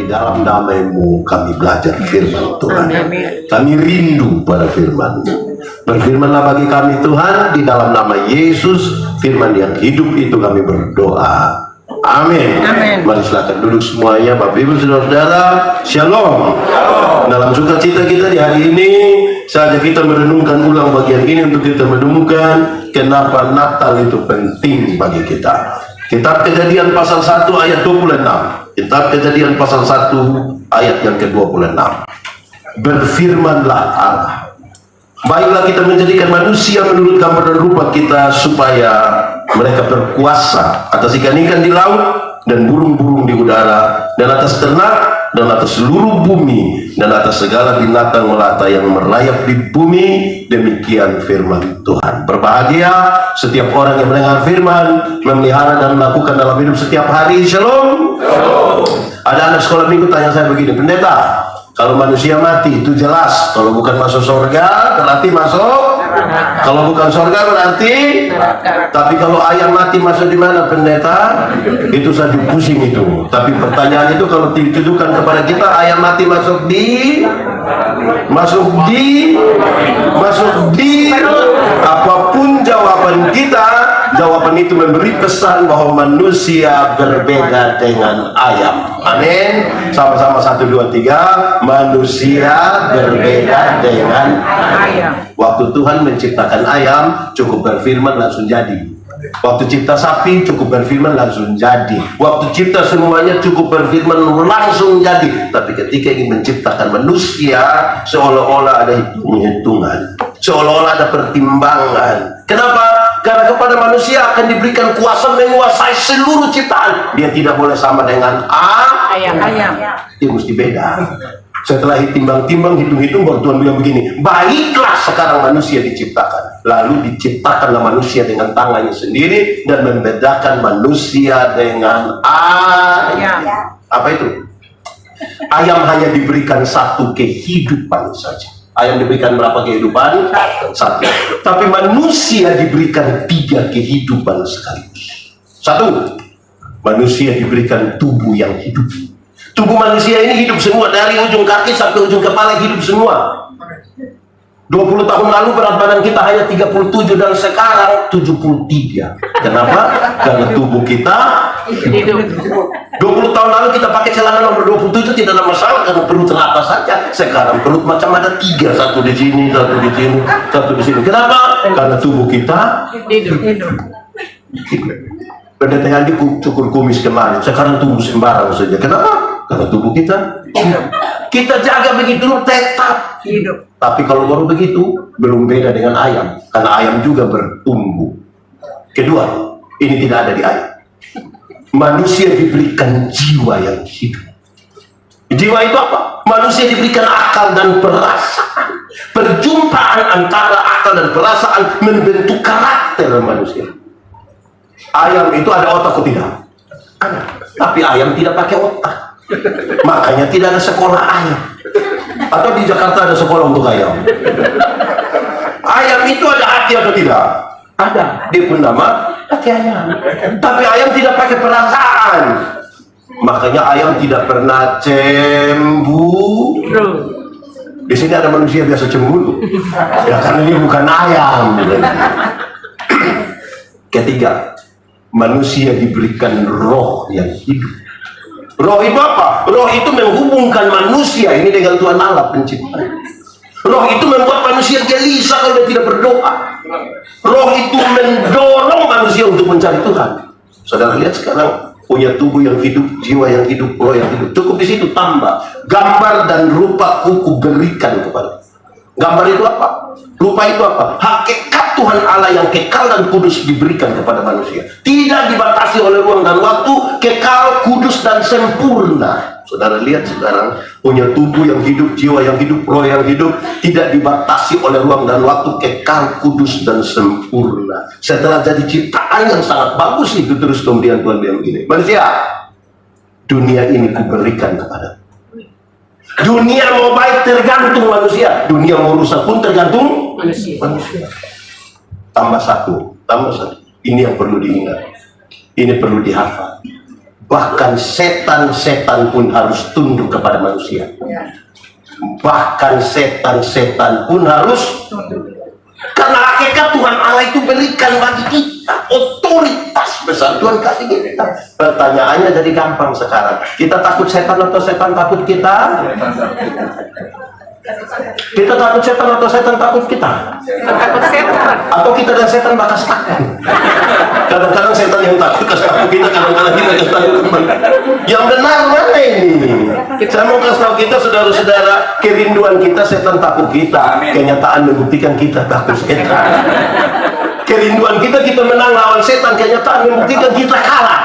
dalam nama-Mu kami belajar firman Tuhan. Kami rindu pada firman-Mu. Berfirmanlah bagi kami Tuhan, di dalam nama Yesus, firman yang hidup itu kami berdoa. Amin. Mari silakan duduk semuanya, Bapak Ibu Saudara-saudara. Shalom. Dalam sukacita kita di hari ini, saja kita merenungkan ulang bagian ini untuk kita menemukan kenapa Natal itu penting bagi kita. Kitab Kejadian pasal 1 ayat 26. Kitab Kejadian pasal 1 ayat yang ke-26. Berfirmanlah Allah, baiklah kita menjadikan manusia menurut gambar dan rupa kita, supaya mereka berkuasa atas ikan-ikan di laut dan burung-burung di udara, dan atas ternak, dan atas seluruh bumi, dan atas segala binatang melata yang merayap di bumi. Demikian firman Tuhan. Berbahagia setiap orang yang mendengar firman, memelihara dan melakukan dalam hidup setiap hari. Shalom. Ada anak sekolah minggu tanya saya begini, pendeta, kalau manusia mati itu jelas, kalau bukan masuk surga berarti masuk, kalau bukan surga berarti, tapi kalau ayam mati masuk di mana pendeta? Itu saja pusing itu. Tapi pertanyaan itu kalau ditujukan kepada kita, ayam mati masuk di apapun jawaban kita, jawaban itu memberi pesan bahwa manusia berbeda dengan ayam. Amin. Sama-sama 1, 2, 3. Manusia berbeda dengan ayam. Waktu Tuhan menciptakan ayam, cukup berfirman langsung jadi. Waktu cipta sapi, cukup berfirman langsung jadi. Waktu cipta semuanya, cukup berfirman langsung jadi. Tapi ketika ingin menciptakan manusia, seolah-olah ada hitung-hitungan, seolah-olah ada pertimbangan. Kenapa? Karena kepada manusia akan diberikan kuasa menguasai seluruh ciptaan. Dia tidak boleh sama dengan ayam. Dia mesti beda. Setelah timbang-timbang, hitung-hitung, baru Tuhan bilang begini, baiklah sekarang manusia diciptakan. Lalu diciptakanlah manusia dengan tangannya sendiri dan membedakan manusia dengan ayam. Apa itu? Ayam hanya diberikan satu kehidupan saja. Ayam diberikan berapa kehidupan? Satu. Tapi manusia diberikan 3 kehidupan sekaligus. 1. Manusia diberikan tubuh yang hidup. Tubuh manusia ini hidup semua, dari ujung kaki sampai ujung kepala hidup semua. 20 tahun lalu berat badan kita hanya 37 dan sekarang 73. Kenapa? Karena tubuh kita hidup. 20 tahun lalu kita pakai celana nomor 27 tidak ada masalah karena perut rata saja. Sekarang perut macam ada 3, satu di sini, satu di sini, satu di sini. Kenapa? Karena tubuh kita hidup. Pendeta Andi cukur kumis kemarin, sekarang tumbuh sembarang saja. Kenapa? Karena tubuh kita hidup. Kita jaga begitu tetap hidup. Tapi kalau baru begitu, belum beda dengan ayam. Karena ayam juga bertumbuh. Kedua, ini tidak ada di ayam. Manusia diberikan jiwa yang hidup. Jiwa itu apa? Manusia diberikan akal dan perasaan. Perjumpaan antara akal dan perasaan membentuk karakter manusia. Ayam itu ada otak atau tidak? Ada. Tapi ayam tidak pakai otak. Makanya tidak ada sekolah ayam. Atau di Jakarta ada sekolah untuk ayam? Ayam itu ada hati atau tidak? Ada. Dia pun nama hati ayam. Tapi ayam tidak pakai perasaan. Makanya ayam tidak pernah cemburu. Di sini ada manusia biasa cemburu. Ya karena dia bukan ayam. Ketiga, manusia diberikan roh yang hidup. Roh itu apa? Roh itu menghubungkan manusia ini dengan Tuhan Allah pencipta. Roh itu membuat manusia gelisah kalau dia tidak berdoa. Roh itu mendorong manusia untuk mencari Tuhan. Saudara lihat sekarang, punya tubuh yang hidup, jiwa yang hidup, roh yang hidup. Cukup di situ tambah gambar dan rupa kuku berikan kepada. Gambar itu apa? Rupa itu apa? Hakikat Tuhan Allah yang kekal dan kudus diberikan kepada manusia. Tidak dibatasi oleh ruang dan waktu, kekal, kudus dan sempurna. Saudara lihat sekarang, punya tubuh yang hidup, jiwa yang hidup, roh yang hidup, tidak dibatasi oleh ruang dan waktu, kekal, kudus dan sempurna. Setelah jadi ciptaan yang sangat bagus itu, terus kemudian Tuhan bilang begini, manusia, dunia ini kuberikan kepada. Dunia mau baik tergantung manusia, dunia mau rusak pun tergantung manusia. Tambah satu. Ini yang perlu diingat, ini perlu dihafal. Bahkan setan-setan pun harus tunduk kepada manusia. Bahkan setan-setan pun harus tunduk. Karena hakikat Tuhan Allah itu berikan bagi kita otoritas besar. Tuhan kasih kita. Pertanyaannya jadi gampang sekarang. Kita takut setan atau setan takut kita? Kita takut setan atau setan takut kita? Takut setan. Atau kita dan setan bakas takut? Kadang-kadang setan yang takut kasih takut kita, kadang-kadang kita kasih takut. Yang benar mana ini? Saya mau kasih tahu kita, saudara-saudara, kerinduan kita setan takut kita. Kenyataan membuktikan kita takut setan. Kerinduan kita menang lawan setan, kenyataan membuktikan kita kalah.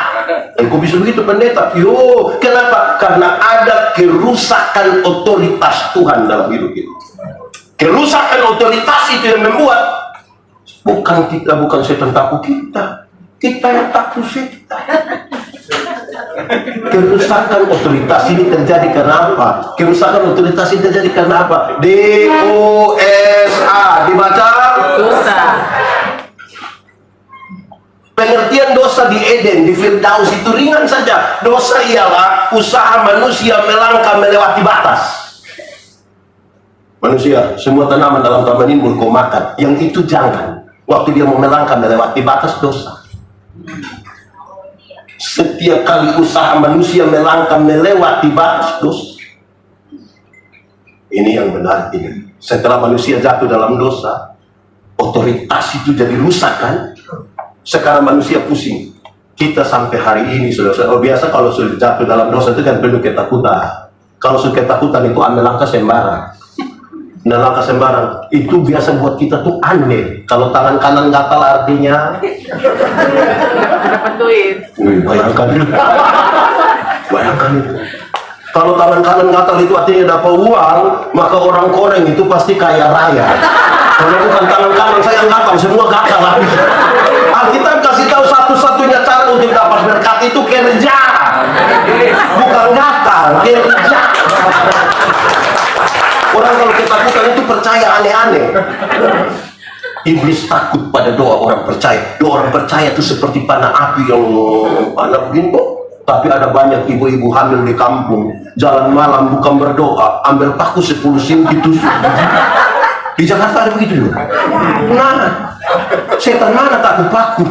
Kok bisa begitu pendeta? Yo, kenapa? Karena ada kerusakan otoritas Tuhan dalam hidup kita. Kerusakan otoritas itu yang membuat bukan setan takut kita yang takut setan. Kerusakan otoritas ini terjadi karena apa? Kerusakan otoritas ini terjadi karena apa? D-O-S-A dibaca Dosa. Pengertian dosa di Eden, di Firdaus itu ringan saja. Dosa ialah usaha manusia melangkah melewati batas. Manusia, semua tanaman dalam taman ini boleh kau makan. Yang itu jangan. Waktu dia mau melangkah melewati batas, dosa. Setiap kali usaha manusia melangkah melewati batas, dosa. Ini yang benar ini. Setelah manusia jatuh dalam dosa, otoritas itu jadi rusak kan? Sekarang manusia pusing. Kita sampai hari ini saudara, biasa kalau sudah jatuh dalam dosa itu kan penuh ketakutan. Kalau sudah ketakutan itu ambil langkah sembarang. Nah, langkah sembarang itu biasa buat kita tuh aneh. Kalau tangan kanan gatal artinya Dapat duit. bayangkan itu. Bayangkan itu. Kalau tangan kanan gatal itu artinya dapat uang, maka orang koreng itu pasti kaya raya. Kalau bukan tangan kanan saya gatal, semua gatal habis. Alkitab kasih tahu satu-satunya cara untuk dapat berkat itu kerja, bukan gatal, kerja. Orang kalau ketakutan itu percaya aneh-aneh. Iblis takut pada doa orang percaya. Doa orang percaya itu seperti panah api yang panas begini. Tapi ada banyak ibu-ibu hamil di kampung, jalan malam bukan berdoa, ambil paku 10 sim gitu. Di Jakarta ada begitu juga. Nah, setan mana takut paku?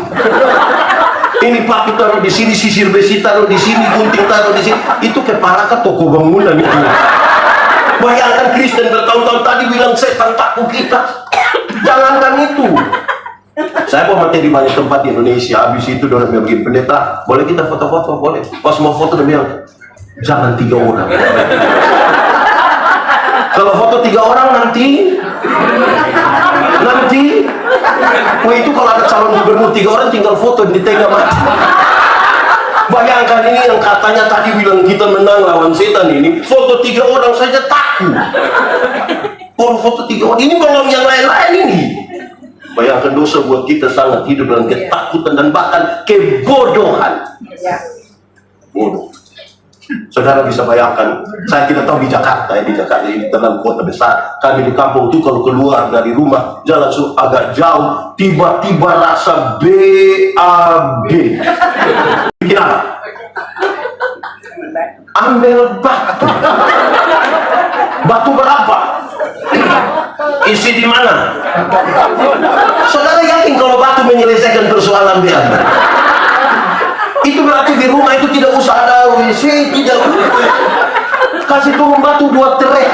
Ini paku taruh di sini, sisir besi taruh di sini, gunting taruh di sini. Itu kepala ke toko bangunan itu. Bayangkan Kristen bertahun-tahun tadi bilang setan takut kita. Jangankan itu. Saya mau materi di banyak tempat di Indonesia. Habis itu dia bilang begini, pendeta, boleh kita foto-foto? Boleh. Pas mau foto dia bilang, jangan 3 orang. Kalau foto 3 orang nanti, wah itu kalau ada calon gubernur 3 orang tinggal foto di tengah mati. Bayangkan ini yang katanya tadi bilang kita menang lawan setan ini, foto 3 orang saja takut. Kalau foto 3 orang, ini belum yang lain-lain ini. Bayangkan dosa buat kita sangat hidup dalam ketakutan dan bahkan kebodohan. Bodoh. Saudara bisa bayangkan, saya tidak tahu di Jakarta ya, di Jakarta ini dalam kota besar. Kami di kampung itu kalau keluar dari rumah jalan agak jauh, tiba-tiba rasa BAB. Bikin apa? Ambil batu. Batu berapa? Isi di mana? Saudara yakin kalau batu menyelesaikan persoalan dia? Itu berarti di rumah itu tidak usah ada WC, tidak kasih turun batu 2 trek.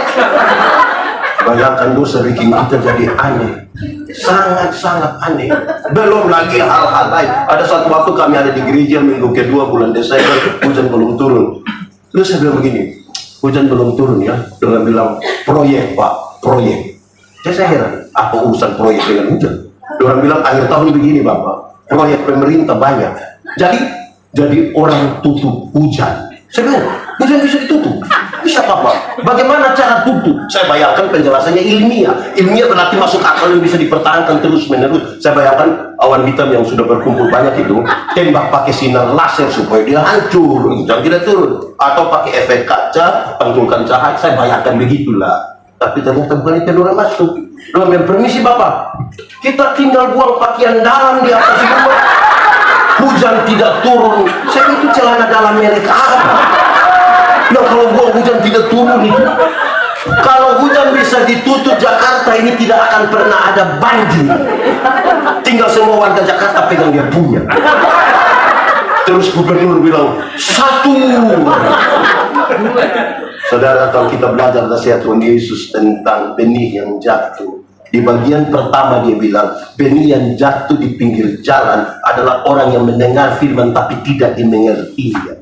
Bayangkan dosa bikin kita jadi aneh, sangat-sangat aneh. Belum lagi hal-hal lain. Ada satu waktu kami ada di gereja minggu kedua bulan Desember, hujan belum turun. Terus saya bilang begini, hujan belum turun ya. Dengan bilang proyek pak, proyek. Saya heran, apa urusan proyek dengan hujan? Orang bilang akhir tahun begini bapak, proyek pemerintah banyak. Jadi orang tutup hujan. Saya bilang, hujan bisa ditutup? Bisa apa? Bagaimana cara tutup? Saya bayangkan penjelasannya ilmiah. Ilmiah berarti masuk akal yang bisa dipertahankan terus menerus. Saya bayangkan awan hitam yang sudah berkumpul banyak itu, tembak pakai sinar laser supaya dia hancur, hujan tidak turun. Atau pakai efek kaca, pantulkan cahaya. Saya bayangkan begitulah. Tapi ternyata bukan itu orang masuk. Orang permisi bapak, kita tinggal buang pakaian dalam di atas rumah. Hujan tidak turun. Saya itu celana dalam merek apa? Ya kalau gua hujan tidak turun itu. Kalau hujan bisa ditutup Jakarta ini tidak akan pernah ada banjir. Tinggal semua warga Jakarta pegang dia punya. Terus gubernur bilang, 1. Saudara, kalau kita belajar nasihat Tuhan Yesus tentang benih yang jatuh, di bagian pertama dia bilang, benih yang jatuh di pinggir jalan adalah orang yang mendengar firman tapi tidak dimengertinya.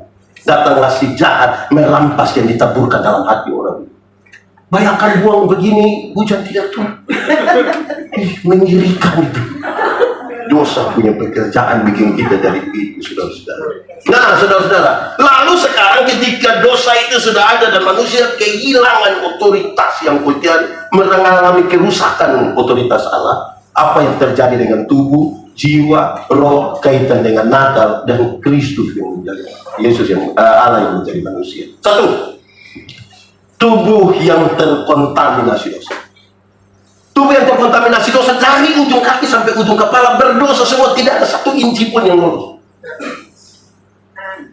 Datanglah si jahat merampas yang ditaburkan dalam hati orang. Bayangkan buang begini, hujan tidak turun. Mengirikan itu. Dosa punya pekerjaan bikin kita dari itu, saudara-saudara. Nah, saudara-saudara, lalu sekarang ketika dosa itu sudah ada dan manusia kehilangan otoritas yang kuncian, mengalami kerusakan otoritas Allah, apa yang terjadi dengan tubuh, jiwa, roh, kaitan dengan Natal dan Kristus yang menjadi Yesus yang Allah yang menjadi manusia. 1. Tubuh yang terkontaminasi dosa. Tubuh yang terkontaminasi dosa dari ujung kaki sampai ujung kepala berdosa semua, tidak ada 1 inci pun yang lolos.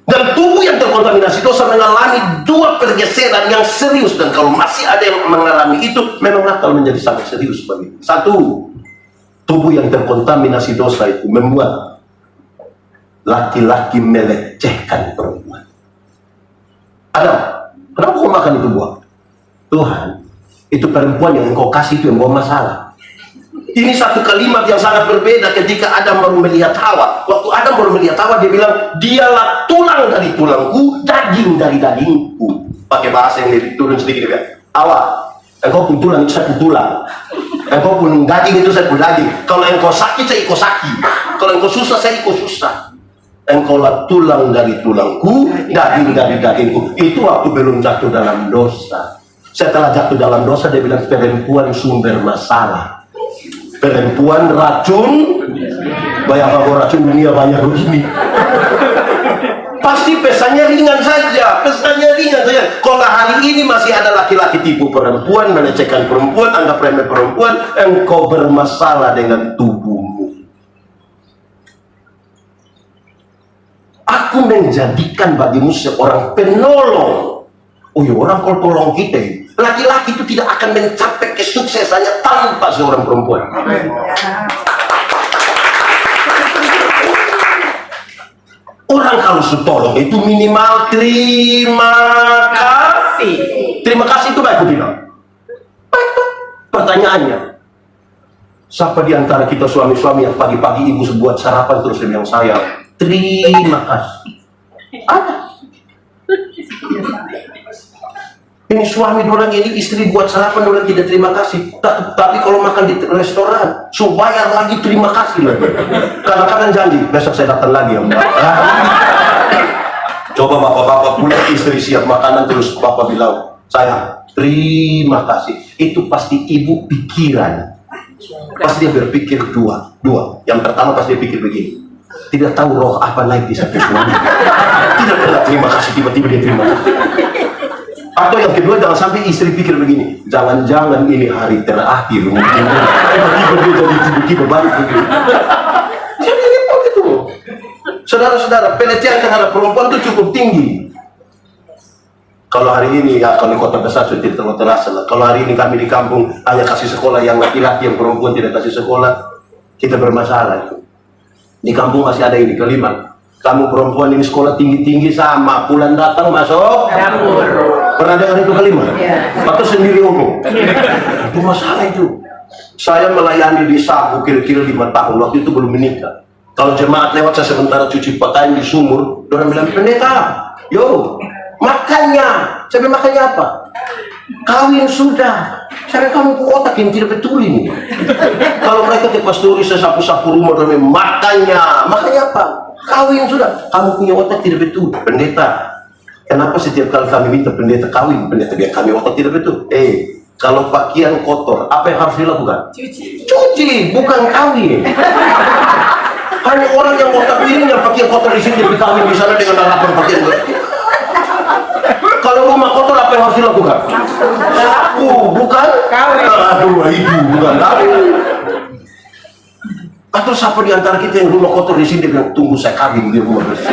Dan tubuh yang terkontaminasi dosa mengalami 2 pergeseran yang serius, dan kalau masih ada yang mengalami itu, memang Natal menjadi sangat serius bagi. 1, tubuh yang terkontaminasi dosa itu membuat laki-laki melecehkan perempuan. Adam, kenapa kau makan itu buah? Tuhan, itu perempuan yang engkau kasih itu yang bawa masalah. Ini satu kalimat yang sangat berbeda ketika Adam baru melihat Hawa. Waktu Adam baru melihat Hawa, dia bilang, dialah tulang dari tulangku, daging dari dagingku. Pakai bahasa yang lebih turun sedikit, dia bilang, Hawa, engkau pun tulang, itu saya pun tulang. Engkau pun daging, itu saya pun daging. Kalau engkau sakit, saya ikut sakit. Kalau engkau susah, saya ikut susah. Engkaulah tulang dari tulangku, daging dari dagingku. Itu waktu belum jatuh dalam dosa. Setelah jatuh dalam dosa, dia bilang perempuan sumber masalah, perempuan racun. Bayangkan kalau racun dunia banyak begini, pasti pesannya ringan saja, pesannya ringan saja. Kalau hari ini masih ada laki-laki tipu perempuan, melecehkan perempuan, anggap remeh perempuan, engkau bermasalah dengan tubuhmu. Aku menjadikan bagimu seorang penolong. Oh ya, orang kalau tolong kita, laki-laki itu tidak akan mencapai kesuksesannya tanpa seorang perempuan. Orang kalau tolong itu minimal terima kasih. Terima kasih itu baik, aku bilang. Baik. Pertanyaannya, siapa di antara kita suami-suami yang pagi-pagi ibu sebuat sarapan terus bilang sayang, terima kasih? Ada. Ini suami dorang, ini istri buat sarapan dorang tidak terima kasih. Tapi kalau makan di restoran, so bayar lagi, terima kasih lagi. Kadang-kadang janji, besok saya datang lagi ya Mbak. Coba bapak-bapak pulang, istri siap makanan, terus bapak bilang, sayang, terima kasih. Itu pasti ibu pikiran. Pasti dia berpikir dua. Yang pertama pasti dia pikir begini, tidak tahu roh apa naik di satu suami. Tidak pernah terima kasih, tiba-tiba dia terima kasih. Atau yang kedua, jangan sampai istri pikir begini, jangan-jangan ini hari terakhir, tiba-tiba dia jadi tiba-tiba balik begini. Jadi repot itu. Saudara-saudara, pelecehan terhadap perempuan itu cukup tinggi. Kalau hari ini, ya kalau di kota besar sudah tidak terasa. Kalau hari ini kami di kampung hanya kasih sekolah yang laki-laki, yang perempuan tidak kasih sekolah, kita bermasalah itu. Di kampung masih ada ini kelima. Kamu perempuan ini sekolah tinggi-tinggi sama, pulang datang masuk dapur. Pernah dengar itu kelima? Atau sendiri umum? Itu masalah itu. Saya melayani di Sabu kira-kira 5 tahun, waktu itu belum menikah. Kalau jemaat lewat, saya sementara cuci pakaian di sumur, orang bilang, pendeta, yo, makannya. Saya bilang, makannya apa? Kawin sudah. Saya bilang, kamu otak yang tidak betul ini. Kalau mereka ke pastori, saya sapu-sapu rumah, orang bilang, makannya apa? Kawin sudah. Kamu punya otak tidak betul. Pendeta, kenapa setiap kali kami minta pendeta kawin, pendeta biar kami otak tidak betul? Kalau pakaian kotor, apa yang harus dilakukan? Cuci, bukan kawin. Hanya orang yang otak ini yang pakaian kotor di sini, kawin di sana dengan harapan pakaian kotor. Kalau rumah kotor, apa yang harus dilakukan? Sapu, bukan kawin. Aduh, itu bukan kawin. Atau siapa di antara kita yang rumah kotor di sini, dia bilang, tunggu saya kawin di rumah bersih.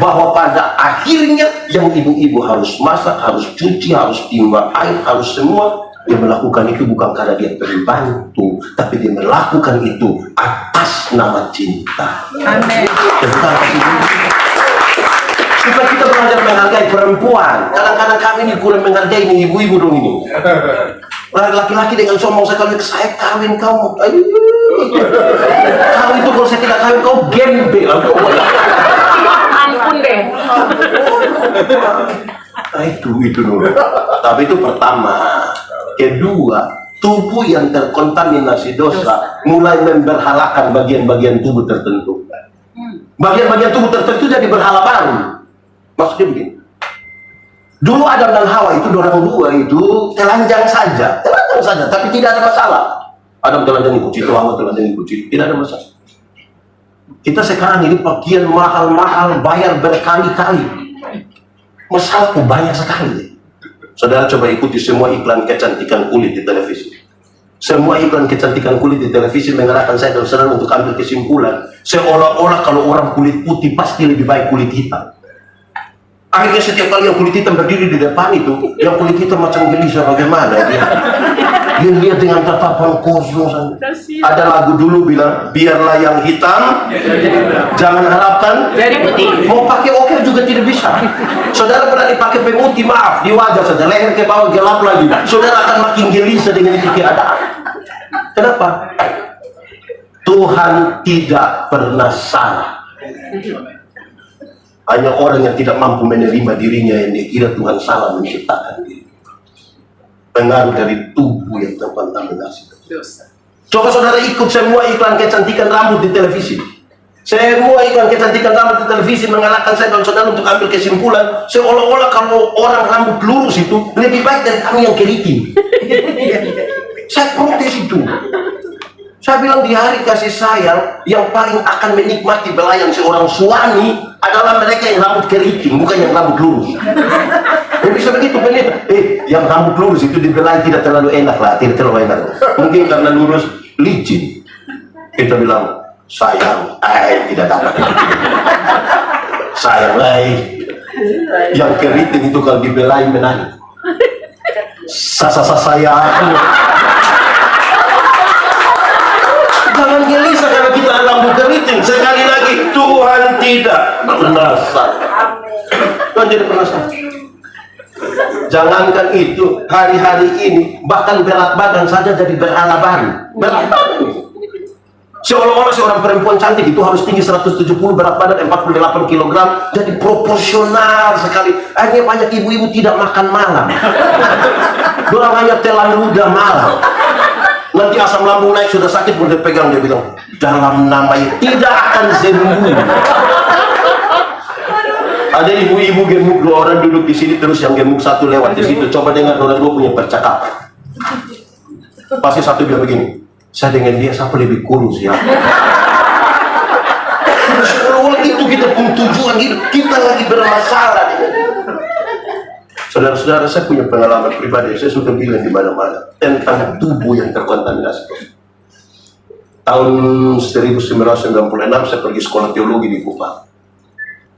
bahwa pada akhirnya yang ibu-ibu harus masak, harus cuci, harus timba air, harus semua. Dia melakukan itu bukan karena dia terbantu, tapi dia melakukan itu atas nama cinta. Amin. Supaya kita belajar menghargai perempuan. Kadang-kadang kami ini kurang menghargai ini ibu-ibu dong ini. Laki-laki dengan sombong sekali, saya kawin kamu. Kamu itu kalau saya tidak kawin kau gembel. Ampun deh. Nah, itu dulu. Tapi itu pertama. Kedua, tubuh yang terkontaminasi dosa mulai memberhalakan bagian-bagian tubuh tertentu. Bagian-bagian tubuh tertentu jadi berhala baru. Maksudnya begini. Dulu Adam dan Hawa itu dorang dua itu telanjang saja, tapi tidak ada masalah. Adam telanjang ikut situ, Hawa telanjang ikut situ, tidak ada masalah. Kita sekarang ini pakaian mahal-mahal, bayar berkali-kali. Masalahku banyak sekali. Saudara coba ikuti semua iklan kecantikan kulit di televisi. Semua iklan kecantikan kulit di televisi mengarahkan saya dan saudara untuk ambil kesimpulan seolah-olah kalau orang kulit putih pasti lebih baik kulit hitam. Akhirnya setiap kali yang kulit hitam berdiri di depan itu, yang kulit hitam macam gelisah bagaimana dia lihat dengan tatapan kosong. Ada lagu dulu bilang, biarlah yang hitam jangan harapkan Jadi putih. mau pakai oker juga tidak bisa. Saudara pernah dipakai pemutih, maaf, di wajah saja, leher ke bawah gelap lagi, saudara akan makin gelisah dengan itu keadaan. Kenapa? Tuhan tidak pernah salah. Hanya orang yang tidak mampu menerima dirinya yang dikira Tuhan salah menciptakan diri. Pengaruh dari tubuh yang terkontaminasi dosa. Coba saudara ikut semua iklan kecantikan rambut di televisi. Semua iklan kecantikan rambut di televisi mengalahkan saya dan saudara untuk ambil kesimpulan seolah-olah kalau orang rambut lurus itu lebih baik dari kami yang keriting. Saya protes itu. Saya bilang di hari kasih sayang yang paling akan menikmati belayan seorang suami adalah mereka yang rambut keriting, bukan yang rambut lurus. Ya bisa begitu benar. Yang rambut lurus itu dibelai tidak terlalu enak lah, tidak terlalu enak. Mungkin karena lurus licin. Kita bilang sayang, tidak dapat. Sayang, yang keriting itu kalau dibelai menangis. Sayang. Jangan gelisah karena kita rambut keriting. Sekali lagi Tuhan tidak pernah salah. Tuhan tidak pernah salah. Jangankan itu, hari-hari ini bahkan berat badan saja jadi berhala baru. Berat badan. Seolah-olah seorang perempuan cantik itu harus tinggi 170, berat badan 48 kg, jadi proporsional sekali. Akhirnya banyak ibu-ibu tidak makan malam. Dorang hanya telan ludah malam. Nanti asam lambung naik sudah sakit boleh pegang, dia bilang dalam nama tidak akan sembuh. Ada ibu-ibu gemuk, dua orang duduk di sini terus yang gemuk satu lewat di situ. Coba dengar orang dua punya percakapan. Pasti satu bilang begini, saya dengan dia siapa lebih kurus ya. Seolah-olah itu kita pun tujuan hidup kita lagi bermasalah. Saudara-saudara, saya punya pengalaman pribadi, saya sudah bilang di mana-mana tentang tubuh yang terkontaminasi. Tahun 1996 saya pergi sekolah teologi di Kupang.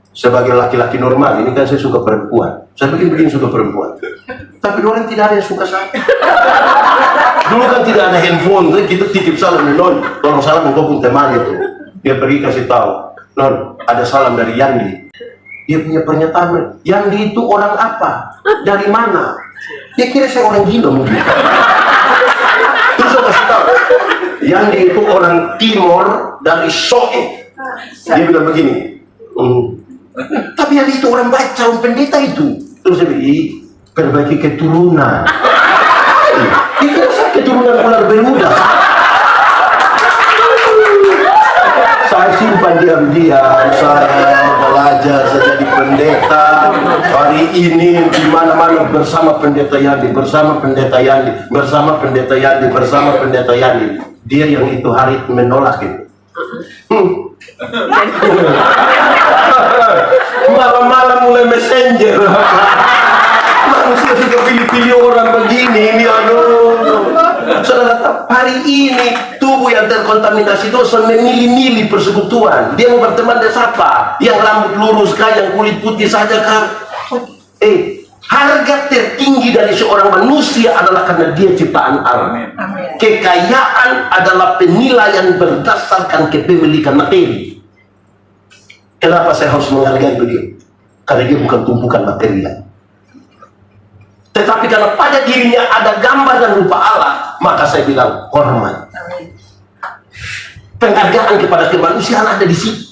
Sebagai laki-laki normal, ini kan saya suka perempuan. Saya begini suka perempuan. Tapi orang tidak ada yang suka saya. Dulu kan tidak ada handphone, kita titip salam di Non. Tolong salam engkau pun teman itu. Dia pergi kasih tahu, Non, ada salam dari Yandi. Dia punya pernyataan, Yandi itu orang apa? Dari mana? Dia kira saya orang gila mungkin. Terus saya kasih tahu, Yandi itu orang Timor dari Soe. Dia bilang begini, tapi Yandi itu orang baik, calon pendeta itu. Terus saya bilang, perbaiki keturunan. Dia kira saya keturunan ular Bermuda. Saya simpan diam-diam, saya belajar, saya jadi pendeta. Hari ini di mana-mana bersama pendeta Yandi, bersama pendeta Yandi, bersama pendeta Yandi, bersama pendeta Yandi. Dia yang itu hari menolak itu. Malam-malam mulai messenger. Manusia sudah pilih-pilih orang begini, ini aduh. Saudara, hari ini tubuh yang terkontaminasi terkontaminasi dosa memilih-milih persekutuan. Dia mau berteman dengan siapa? Yang rambut lurus kah, yang kulit putih saja kah? Harga tertinggi dari seorang manusia adalah karena dia ciptaan Allah. Kekayaan adalah penilaian berdasarkan kepemilikan materi. Kenapa saya harus menghargai beliau? Karena dia bukan tumpukan material. Tetapi karena pada dirinya ada gambar dan rupa Allah, maka saya bilang hormat. Penghargaan kepada kemanusiaan ada di situ.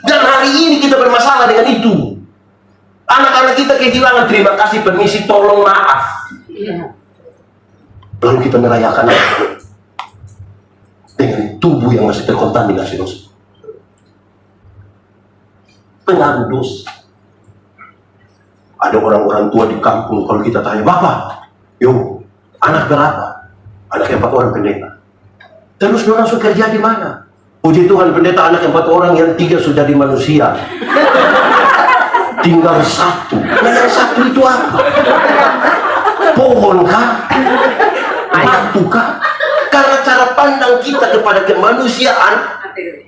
Dan hari ini kita bermasalah dengan itu. Anak-anak kita kehilangan terima kasih, permisi, tolong, maaf. Lalu kita merayakan dengan tubuh yang masih terkontaminasi dosa. Pengaruh dosa. Ada orang-orang tua di kampung, kalau kita tanya, Bapak, yo, anak berapa? Anak 4 orang pendeta. Terus dia langsung kerja di mana? Puji Tuhan, pendeta anak 4 orang, yang 3 sudah di manusia. Tinggal 1. Nah, yang 1 itu apa? Pohon kah? Batu kah? Karena cara pandang kita kepada kemanusiaan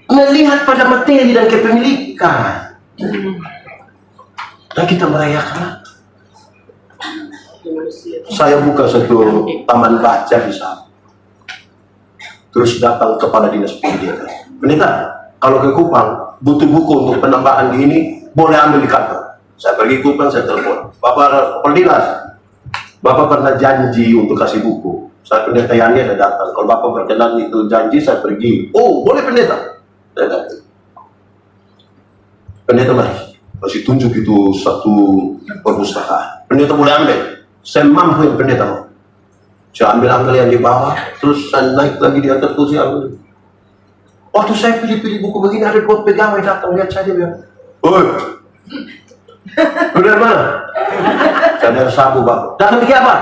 melihat pada materi dan kepemilikan. Dan kita merayakan. Saya buka satu taman baca di sana. Terus datang kepala dinas pendidikan. Pendeta, kalau ke Kupang butuh buku untuk penambahan di ini, boleh ambil di kantor. Saya pergi Kupang, saya telepon. Bapak kepala dinas, Bapak pernah janji untuk kasih buku. Saya pendeta Yani ada datang. Kalau Bapak berkenan itu janji, saya pergi. Oh, boleh pendeta. Saya datang. Pendeta mari. Masih tunjuk itu satu perpustakaan. Pendeta boleh ambil. Saya mampu yang pendeta mau. Saya ambil yang di bawah, terus saya naik lagi di atas, terus saya ambil. Waktu saya pilih-pilih buku begini, ada 2 pegawai datang, lihat saya, dia bilang, "Oi, udah mana?" Saya dari Sabu, Bapak. Datang bikin apa?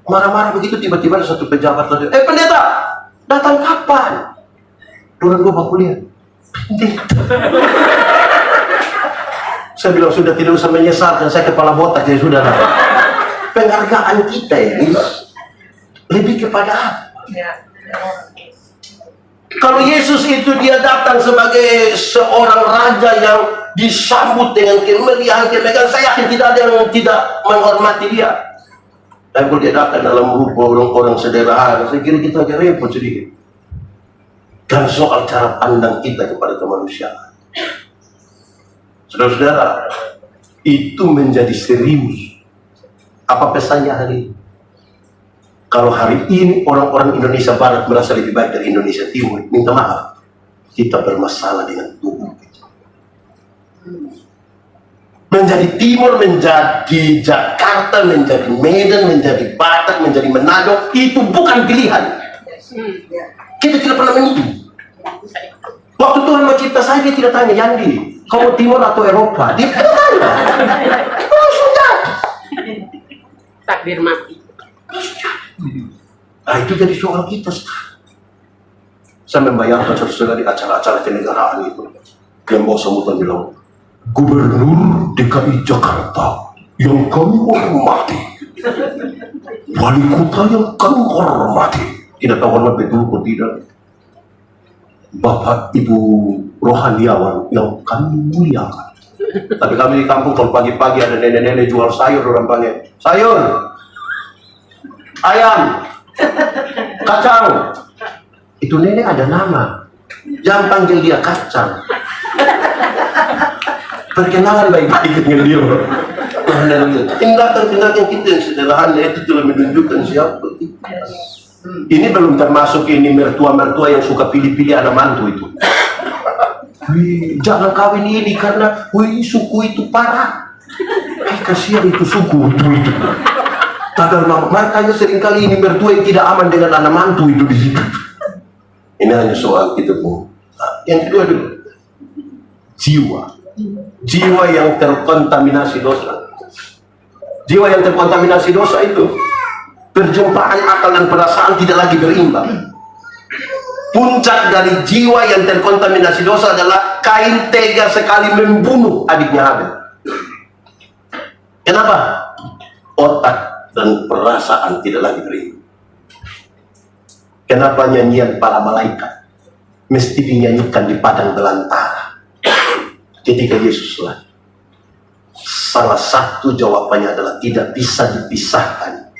Marah-marah begitu, tiba-tiba ada satu pejabat tadi. Pendeta, datang kapan? Orang 2 Pak kuliah. Pendeta. Saya bilang, sudah tidak usah menyesalkan, saya kepala botak, jadi sudah. Penghargaan kita ini lebih kepada apa? Kalau Yesus itu dia datang sebagai seorang raja yang disambut dengan kemeriahan, kemegahan, saya yakin tidak ada yang tidak menghormati dia. Dan kalau dia datang dalam rupa orang-orang sederhana, saya kira kita agak repot sedikit. Dan soal cara pandang kita kepada kemanusiaan, saudara-saudara, itu menjadi serius. Apa pesannya hari ini? Kalau hari ini orang-orang Indonesia Barat merasa lebih baik dari Indonesia Timur, minta maaf, kita bermasalah dengan tubuh kita. Menjadi Timur, menjadi Jakarta, menjadi Medan, menjadi Batak, menjadi Manado, itu bukan pilihan. Kita tidak pernah memilih. Waktu Tuhan mencipta saya, dia tidak tanya, Yandi, kamu Timur atau Eropa? Dia tidak tanya. Langsung jadi. Takdir mati. Nah, itu jadi soal kita sekarang. Saya membayangkan saudara di acara-acara kenegaraan itu, yang bawa sambutan bilang, Gubernur DKI Jakarta yang kami hormati, wali kota yang kami hormati, tidak tahu hormat betul atau tidak, Bapak Ibu rohaniawan yang kami muliakan. Tapi kami di kampung kalau pagi-pagi ada nenek-nenek jual sayur, orang panggil sayur, ayam, kacang. Itu nenek ada nama, jangan panggil dia kacang. Perkenalan baik-baik dengan dia. Tindakan-tindakan kita yang sederhana itu telah menunjukkan siapa kita. Ini belum termasuk ini mertua-mertua yang suka pilih-pilih anak mantu itu. Wih, jangan kawin ini karena suku itu parah. Kasihan itu suku itu. Tagal mama, makanya seringkali ini mertua yang tidak aman dengan anak mantu itu di situ. Ini hanya soal kita pun. Nah, yang kedua dulu, jiwa yang terkontaminasi dosa. Jiwa yang terkontaminasi dosa itu, perjumpaan akal dan perasaan tidak lagi berimbang. Puncak dari jiwa yang terkontaminasi dosa adalah Kain tega sekali membunuh adiknya Habel. Kenapa? Otak dan perasaan tidak lagi berimbang. Kenapa nyanyian para malaikat mesti dinyanyikan di padang belantara ketika Yesus lahir? Salah satu jawabannya adalah tidak bisa dipisahkan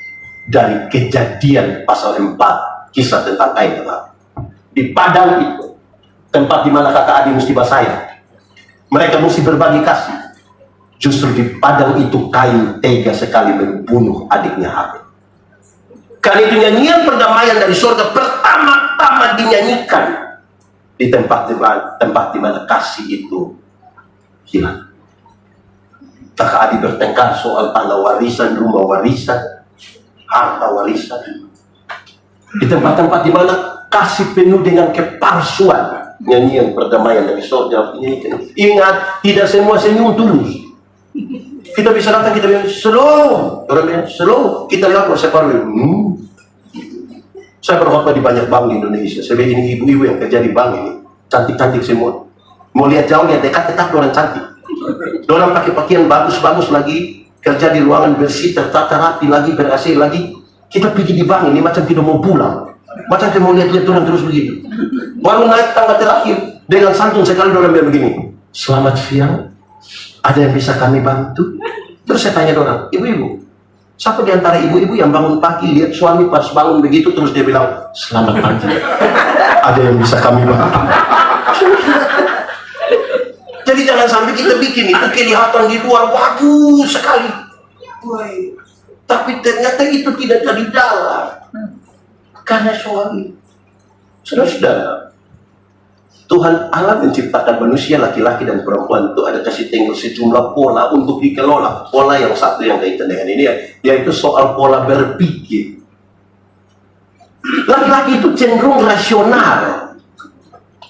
dari Kejadian pasal 4, kisah tentang Kain dan Habel. Di padang itu, tempat di mana kakak adik mesti bersayang, mereka mesti berbagi kasih. Justru di padang itu Kain tega sekali membunuh adiknya Habel. Karena itu nyanyian perdamaian dari surga pertama-tama dinyanyikan di tempat di mana kasih itu hilang. Kakak adik bertengkar soal tanah warisan, rumah warisan, harta warisan. Di tempat-tempat di mana kasih penuh dengan kepalsuan, nyanyian perdamaian dari surga dinyanyikan. Ingat, tidak semua senyum tulus. Kita bisa datang, kita bilang slow, orang bilang slow, kita lihat separuh. Saya berkhotbah di banyak bank di Indonesia. Saya bilang ini ibu-ibu yang kerja di bank ini cantik-cantik semua. Mau lihat jauh, lihat dekat, tetap orang cantik. Orang pakai pakaian bagus-bagus lagi, kerja di ruangan bersih, tertata rapi lagi, ber-AC lagi. Kita pergi di bank ini macam tidak mau pulang, macam kita mau lihat-lihat orang terus begitu. Baru naik tangga terakhir dengan santun sekali orang bilang begini, selamat siang, ada yang bisa kami bantu? Terus saya tanya orang, ibu-ibu, siapa di antara ibu-ibu yang bangun pagi lihat suami pas bangun begitu terus dia bilang selamat pagi, ada yang bisa kami bantu? Jadi jangan sampai kita bikin itu kelihatan di luar bagus sekali, tapi ternyata itu tidak dari dalam. Karena suami, saudara-saudara, Tuhan Allah menciptakan manusia laki-laki dan perempuan itu ada kasih tengok sejumlah pola untuk dikelola. Pola yang satu yang kaitan dengan ini yaitu soal pola berpikir. Laki-laki itu cenderung rasional.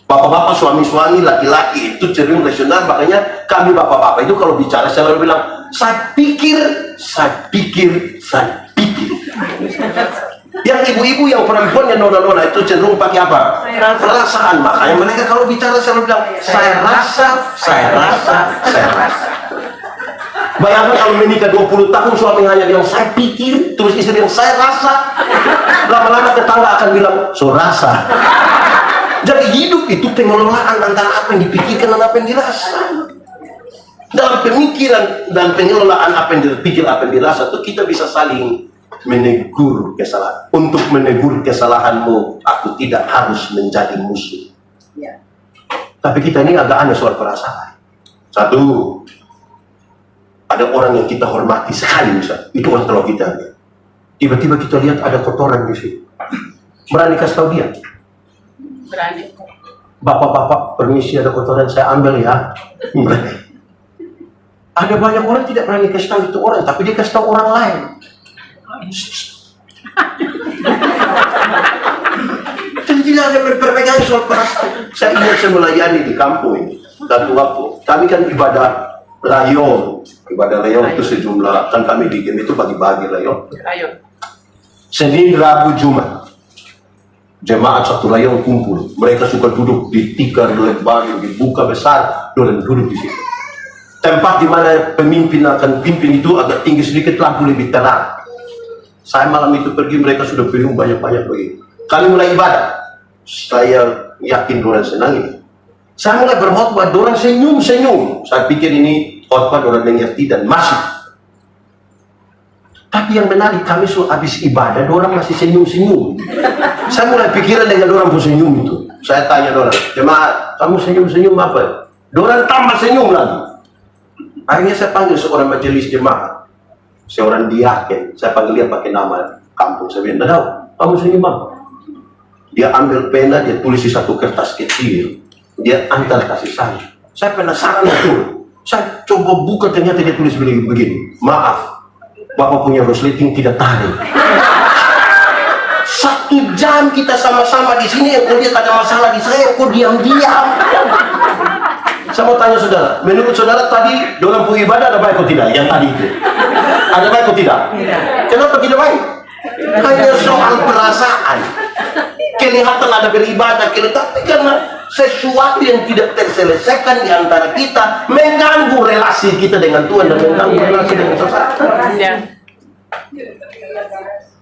Bapak-bapak, suami-suami, laki-laki itu cenderung rasional. Makanya kami bapak-bapak itu kalau bicara selalu bilang, saya pikir. Yang ibu-ibu, yang perempuan, yang nona-nona itu cenderung pakai apa? Perasaan. Makanya mereka kalau bicara selalu bilang, saya rasa. Bayangkan kalau menikah 20 tahun suami hanya bilang, saya pikir, terus istri bilang, saya rasa. Lama-lama tetangga akan bilang, so rasa. Jadi hidup itu pengelolaan antara apa yang dipikirkan dan apa yang dirasa. Dalam pemikiran dan pengelolaan apa yang dipikir, apa yang dirasa itu kita bisa saling menegur kesalahan. Untuk menegur kesalahanmu, aku tidak harus menjadi musuh. Tapi kita ini agak aneh soal perasaan. Satu, ada orang yang kita hormati sekali misalnya, itu orang tua kita. Tiba-tiba kita lihat ada kotoran di situ. Berani kasih tahu dia? Berani. Bapak-bapak, permisi ada kotoran, saya ambil ya. Ada banyak orang tidak berani kasih tahu itu orang, tapi dia kasih tahu orang lain. Jadi tidak ada perbedaan soal perasaan. Saya ingat saya melayani di kampung ini. Satu waktu, kami kan ibadah rayon. Ibadah rayon itu sejumlah, kan kami di game itu bagi-bagi rayon. Senin, Rabu, Jumat. Jemaat satu rayon kumpul. Mereka suka duduk di tikar lebar, dibuka besar, dan duduk di situ. Tempat di mana pemimpin akan pimpin itu agak tinggi sedikit, lampu lebih terang. Saya malam itu pergi, mereka sudah penuh banyak-banyak begitu. Kami mulai ibadah. Saya yakin orang senang ini. Saya mulai berkhotbah, orang senyum-senyum. Saya pikir ini khotbah orang mengerti dan masuk. Tapi yang menarik, kami habis ibadah, orang masih senyum-senyum. Saya mulai pikiran dengan orang pun senyum itu. Saya tanya orang, jemaat, kamu senyum-senyum apa? Orang tambah senyum lagi. Akhirnya saya panggil seorang majelis jemaat, seorang diaken. Saya panggil dia pakai nama kampung. Saya bilang, "Tahu, kamu senyum apa?" Dia ambil pena, dia tulis di satu kertas kecil, dia antar kasih saya. Saya penasaran betul. Saya coba buka, ternyata dia tulis begini, "Maaf, Bapak punya resleting tidak tarik." 1 jam kita sama-sama di sini, yang kau lihat ada masalah di saya, kau diam-diam. Saya mau tanya saudara, menurut saudara tadi dalam ibadah ada baik atau tidak? Yang tadi itu ada baik atau tidak? Kenapa tidak baik? Hanya soal perasaan. Kelihatan ada beribadah, tapi karena sesuatu yang tidak terselesaikan di antara kita mengganggu relasi kita dengan Tuhan dan mengganggu relasi dengan sesama.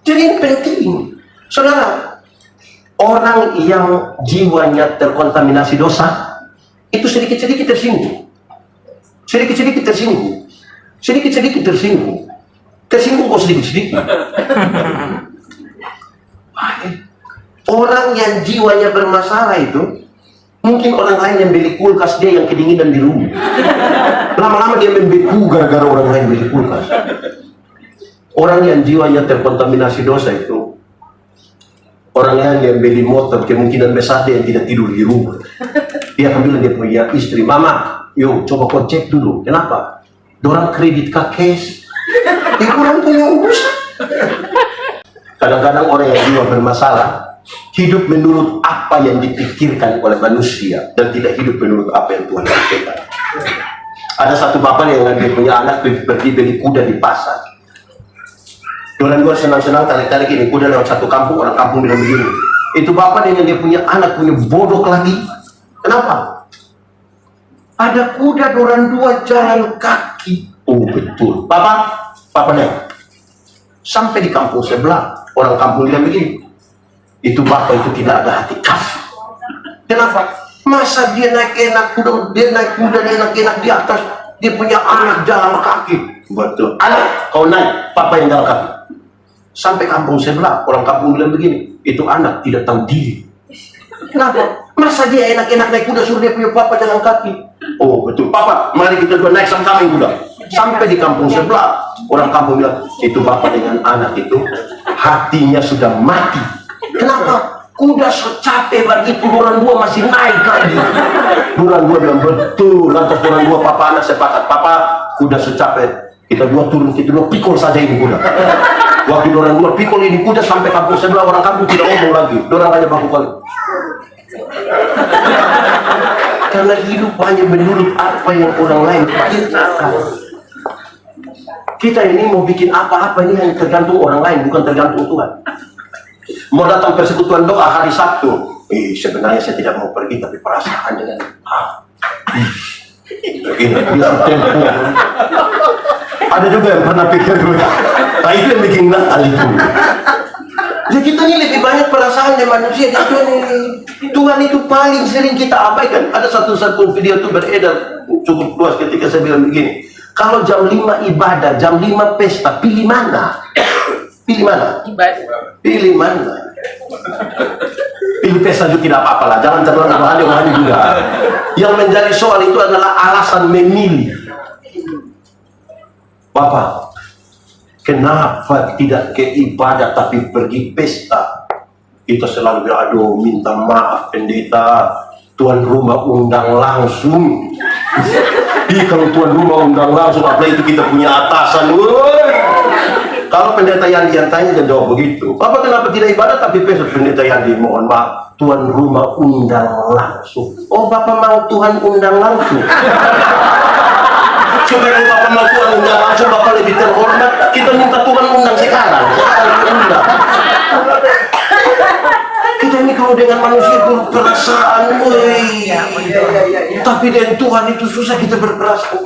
Jadi ini penting, saudara. orang yang jiwanya terkontaminasi dosa itu sedikit-sedikit tersinggung, sedikit-sedikit tersinggung, sedikit-sedikit tersinggung, tersinggung kok sedikit-sedikit. Orang yang jiwanya bermasalah itu, mungkin orang lain yang beli kulkas, dia yang kedinginan di rumah. Lama-lama dia membeku gara-gara orang lain beli kulkas. Orang yang jiwanya terkontaminasi dosa itu, orang yang beli motor, kemungkinan besar dia yang tidak tidur di rumah. Dia akan bilang dia punya istri, "Mama, yuk coba kau cek dulu, kenapa? Dorang kredit ke cash, kurang punya urusan." Kadang-kadang orang yang jiwa bermasalah hidup menurut apa yang dipikirkan oleh manusia dan tidak hidup menurut apa yang Tuhan katakan. Ada satu bapak yang dia punya anak pergi beli kuda di pasar. Orang gua senang-senang tarik-tarik ini kuda lewat satu kampung, orang kampung bilang begini, itu bapak dengan dia punya anak punya bodoh lagi. Kenapa? Ada kuda orang dua jalan kaki. Oh betul. Papa nih. Sampai di kampung sebelah, orang kampung bilang begini, itu bapak itu tidak ada hati kasih. Kenapa? Masa dia naik enak kuda, dia naik kuda dia enak-enak di atas, dia punya anak jalan kaki. Betul. Anak, kau naik, papa yang jalan kaki. Sampai kampung sebelah, orang kampung bilang begini, itu anak tidak tahu diri. Kenapa? Masa dia enak-enak naik kuda suruh dia punya papa jalan kaki. Oh betul. Papa, mari kita dua naik sama-sama kuda. Sampai di kampung sebelah, orang kampung bilang, itu bapak dengan anak itu hatinya sudah mati. Kenapa? Kuda secapek begitu, orang dua masih naik lagi. Orang dua bilang betul. Lantas orang dua papa anak sepakat, papa kuda secapek, kita dua turun, kita dua pikul saja ini kuda. Waktu orang dua pikul ini kuda sampai kampung sebelah, orang kampung tidak ngomong lagi. Orang hanya baku kali. Karena hidup hanya menurut apa yang orang lain pikirkan. Kita ini mau bikin apa-apa ini hanya tergantung orang lain, bukan tergantung Tuhan. Mau datang persekutuan doa hari Sabtu, sebenarnya saya tidak mau pergi, tapi perasaan dengan ini dia tempo. Ada juga yang pernah pikir dulu, nah itu yang bikin nakal itu. Jadi kita ini lebih banyak perasaan dari manusia. Tuhan itu paling sering kita abaikan. Ada satu video itu beredar cukup luas ketika saya bilang begini, kalau jam 5 ibadah, jam 5 pesta, pilih mana? Pilih mana? Pilih mana? Pilih pesta juga tidak apa-apa lah, jangan terlalu rohani juga. Yang menjadi soal itu adalah alasan memilih. Bapak, kenapa tidak ke ibadah tapi pergi pesta? Kita selalu bilang, aduh minta maaf pendeta, tuan rumah undang langsung. Kalau tuan rumah undang langsung, apalagi itu kita punya atasan. Kalau pendeta Yandi yang tanya, dia jawab begitu. Bapak kenapa tidak ibadah tapi pesta? Pendeta Yandi, mohon maaf, tuan rumah undang langsung. Oh bapak mau Tuhan undang langsung? Supaya bapak mau Tuhan undang langsung, bapak lebih terhormat. Kita minta Tuhan undang sekarang. Undang. Kita ini kalau dengan manusia itu perasaan, tapi dengan Tuhan itu susah kita berperasaan.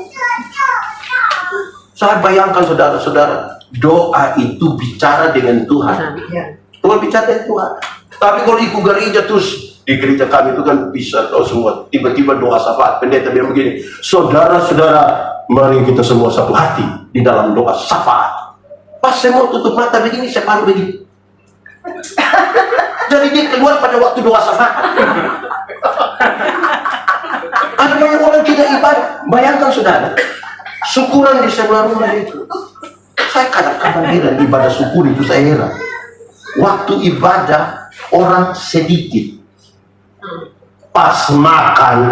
Saya bayangkan saudara-saudara, doa itu bicara dengan Tuhan. Tuhan bicara dengan Tuhan. Tapi kalau ikut gereja terus, di gereja kami itu kan bisa tahu semua. Tiba-tiba doa syafaat, pendeta bilang begini, saudara-saudara, mari kita semua satu hati di dalam doa syafaat. Pas saya mau tutup mata begini, saya paru begini. Jadi dia keluar pada waktu doa syafaat. Ada banyak orang tidak ibadah. Bayangkan saudara, syukuran di sebelah rumah itu. Saya kadang-kadang heran ibadah syukur itu, saya heran. Waktu ibadah orang sedikit, pas makan,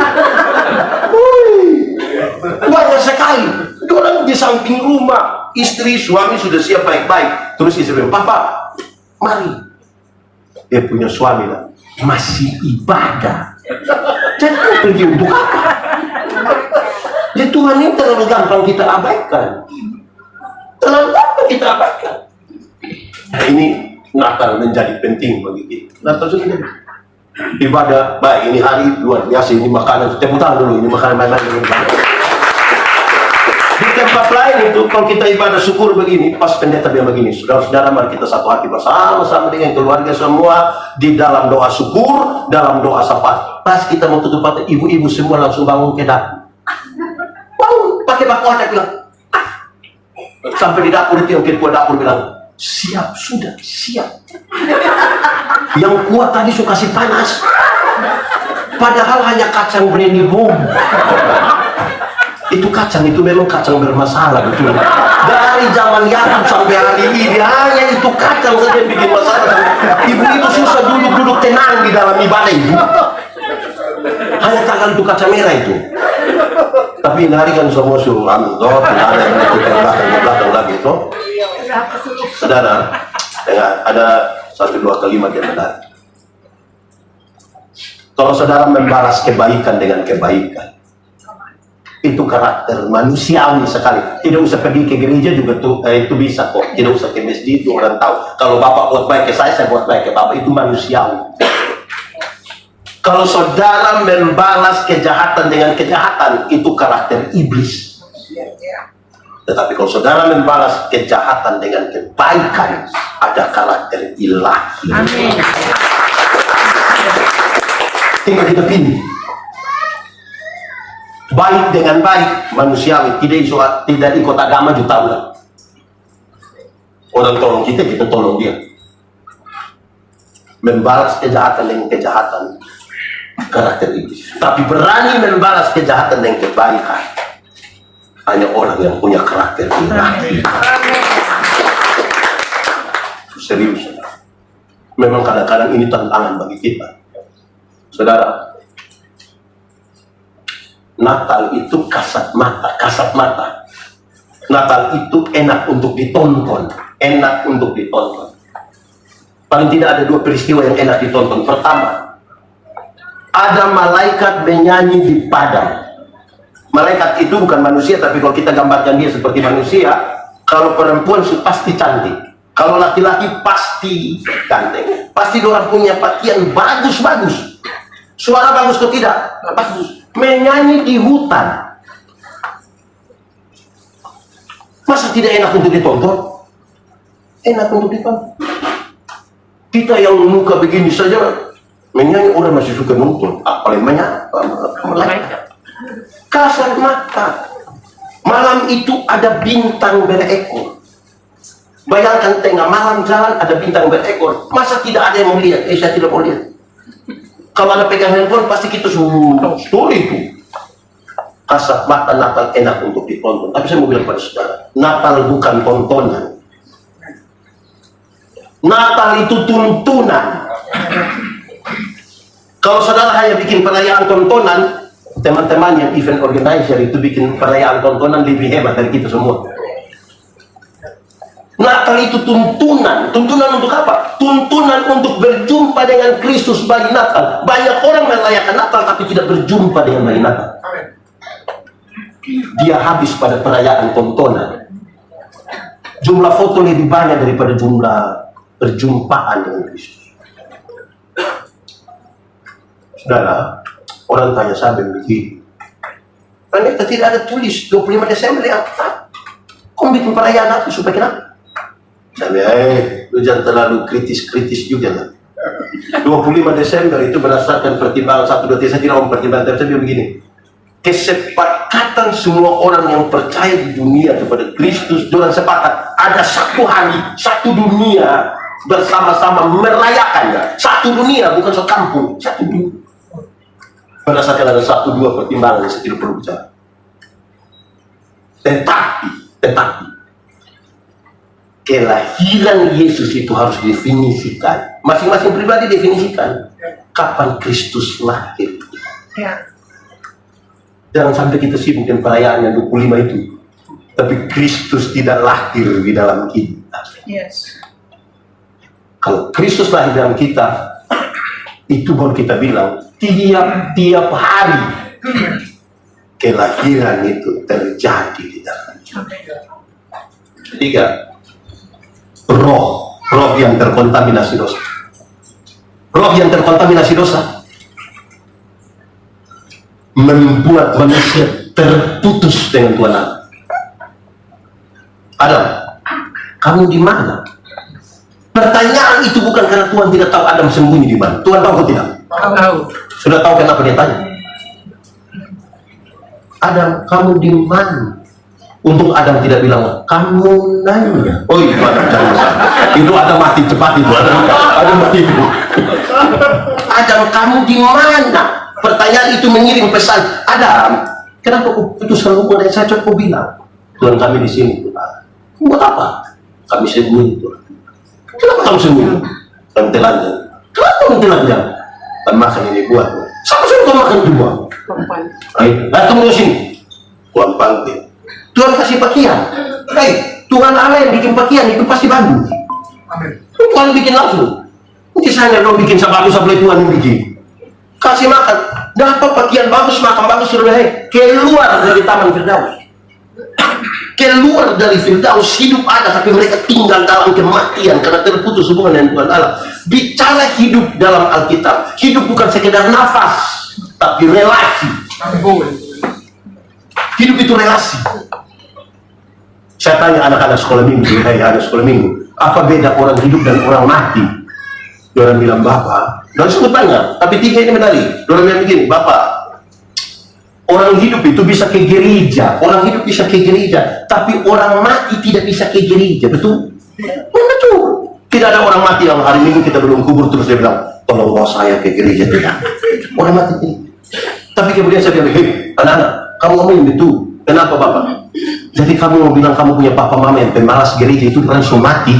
banyak sekali. Orang di samping rumah, istri suami sudah siap baik-baik. Terus istri bilang, papa, mari. Dia punya suami lah, masih ibadah. Jadi pergi untuk apa? Jadi Tuhan ini terlalu gampang kita abaikan. Terlalu gampang kita abaikan. Nah ini Natal menjadi penting bagi kita. Natal sudah ibadah baik, ini hari luar biasa, ini makanan. Tepuk tangan dulu, ini makanan baik-baik. Di sebab lain itu kalau kita ibadah syukur begini, pas pendeta bilang begini, saudara-saudara mari kita satu hati bersama-sama dengan keluarga semua di dalam doa syukur, dalam doa syafaat. Pas kita mau tutup mata, ibu-ibu semua langsung bangun ke dapur. Bangun, pakai baku aja bilang. Sampai di dapur itu yang ketua dapur bilang, siap, sudah, siap. Yang kuat tadi suka kasih panas. Padahal hanya kacang brandy bomb. Itu kacang itu memang kacang bermasalah betul. Dari zaman Yakub sampai hari ini hanya itu kacang saja yang bikin masalah. Ibu-ibu susah duduk tenang di dalam ibadah ibu. Hanya tangan itu kacang merah itu. Tapi ini hari kan semua suruh ambil doa, tidak ada yang ke belakang lagi itu. Saudara, ada 1-2 kalimat yang benar. Kalau saudara membalas kebaikan dengan kebaikan, itu karakter manusiawi sekali. Tidak usah pergi ke gereja juga itu bisa kok. Tidak usah ke masjid, itu orang tahu. Kalau bapak buat baik ke saya buat baik ke bapak. Itu manusiawi. Kalau saudara membalas kejahatan dengan kejahatan, itu karakter iblis. Tetapi kalau saudara membalas kejahatan dengan kebaikan, ada karakter ilahi. Amin. Tinggal kita pilih. Baik dengan baik, manusiawi, tidak ikut agama juga tahu. Orang tolong kita tolong dia. Membalas kejahatan dengan kejahatan, karakter iblis. Tapi berani membalas kejahatan dengan kebaikan, hanya orang yang punya karakter ilahi. Serius. Memang kadang-kadang ini tantangan bagi kita. Saudara, Natal itu kasat mata. Natal itu enak untuk ditonton, Paling tidak ada 2 peristiwa yang enak ditonton. Pertama, ada malaikat menyanyi di padang. Malaikat itu bukan manusia, tapi kalau kita gambarkan dia seperti manusia, kalau perempuan pasti cantik, kalau laki-laki pasti ganteng, pasti orang punya pakaian bagus-bagus, suara bagus atau tidak, bagus. Menyanyi di hutan. Masa tidak enak untuk ditonton? Enak untuk ditonton. Kita yang muka begini saja menyanyi, orang masih suka nonton. Apalagi malaikat. Kasat mata. Malam itu ada bintang berekor. Bayangkan tengah malam jalan ada bintang berekor. Masa tidak ada yang mau lihat? Saya tidak mau lihat. Kalau ada pegang handphone pasti kita suruh story itu. Kasat mata Natal enak untuk ditonton. Tapi saya mau bilang pada saudara, Natal bukan tontonan. Natal itu tuntunan. Kalau saudara hanya bikin perayaan tontonan, teman-teman yang event organizer itu bikin perayaan tontonan lebih hebat dari kita semua. Natal itu tuntunan. Tuntunan untuk apa? Tuntunan untuk berjumpa dengan Kristus bayi Natal. Banyak orang merayakan Natal tapi tidak berjumpa dengan bayi Natal. Dia habis pada perayaan tontonan. Jumlah foto lebih banyak daripada jumlah perjumpaan dengan Kristus. Saudara, orang tanya saya begitu. Pendeta tidak ada tulis 25 Desember yang apa? Kau bikin perayaan Natal supaya kenapa? Saya lu jangan terlalu kritis juga lah. 25 Desember itu berdasarkan pertimbangan 1, 2, 3, saya tidak mempertimbangkan, tapi saya begini. Kesepakatan semua orang yang percaya di dunia kepada Kristus, orang sepakat ada satu hari, satu dunia bersama-sama merayakannya. Satu dunia, bukan sekampung, satu dunia. Berdasarkan ada 1, 2 pertimbangan yang saya tidak perlu bicara. Tetapi kelahiran Yesus itu harus definisikan. Masing-masing pribadi definisikan kapan Kristus lahir. Ya. Jangan sampai kita sibuk dengan perayaan yang 25 itu, tapi Kristus tidak lahir di dalam kita. Yes. Kalau Kristus lahir dalam kita, itu baru kita bilang tiap hari kelahiran itu terjadi di dalam kita. Ketiga, roh yang terkontaminasi dosa. Roh yang terkontaminasi dosa membuat manusia terputus dengan Tuhan Allah. kamu di mana? Pertanyaan itu bukan karena Tuhan tidak tahu Adam sembunyi di mana. Tuhan tahu atau tidak? Tahu. Sudah tahu kenapa dia tanya? Adam, kamu di mana? Untuk Adam tidak bilang, kamu nanya. Oh itu Adam, jangan salah. Itu Adam mati cepat itu. Adam mati itu. Adam, kamu di mana? Pertanyaan itu mengirim pesan. Adam, kenapa kau putuskan hubungan dengan saya? Coba kau bilang. Tuhan, kami di sini. Tuhan, buat apa? Kami sembunyi, Tuhan. Kenapa kamu sembunyi? Kami telanjang. Kenapa kamu telanjang? Kami makan ini buah. Siapa suruh kau makan itu buah? Perempuan. Ayo, datang ke sini. Tuhan panggil. Tuhan kasih pakaian. Tuhan Allah yang bikin pakaian itu pasti bagus. Tuhan bikin langsung. Nanti saya dong bikin sebagus apa Tuhan yang bikin. Kasih makan. Dapat pakaian bagus, makan bagus, sudah keluar dari Taman Firdaus. Keluar dari Firdaus, hidup ada, tapi mereka tinggal dalam kematian karena terputus hubungan dengan Tuhan Allah. Bicara hidup dalam Alkitab, hidup bukan sekedar nafas, tapi relasi. Hidup itu relasi. Saya tanya anak-anak sekolah minggu, anak sekolah minggu, apa beda orang hidup dan orang mati? Orang bilang, Bapak, dan sebut banyak, tapi tiga ini medali. Orang bilang begini, Bapak, orang hidup itu bisa ke gereja, orang hidup bisa ke gereja, tapi orang mati tidak bisa ke gereja, betul? Betul. Tidak ada orang mati yang hari Minggu kita belum kubur terus dia bilang, tolong bawa saya ke gereja. Tidak. Orang mati tidak. Tapi kemudian saya bilang, hei, anak-anak, kamu ngomongin betul. Kenapa Bapak? Jadi kamu mau bilang kamu punya papa mama yang pemalas gereja itu langsung mati?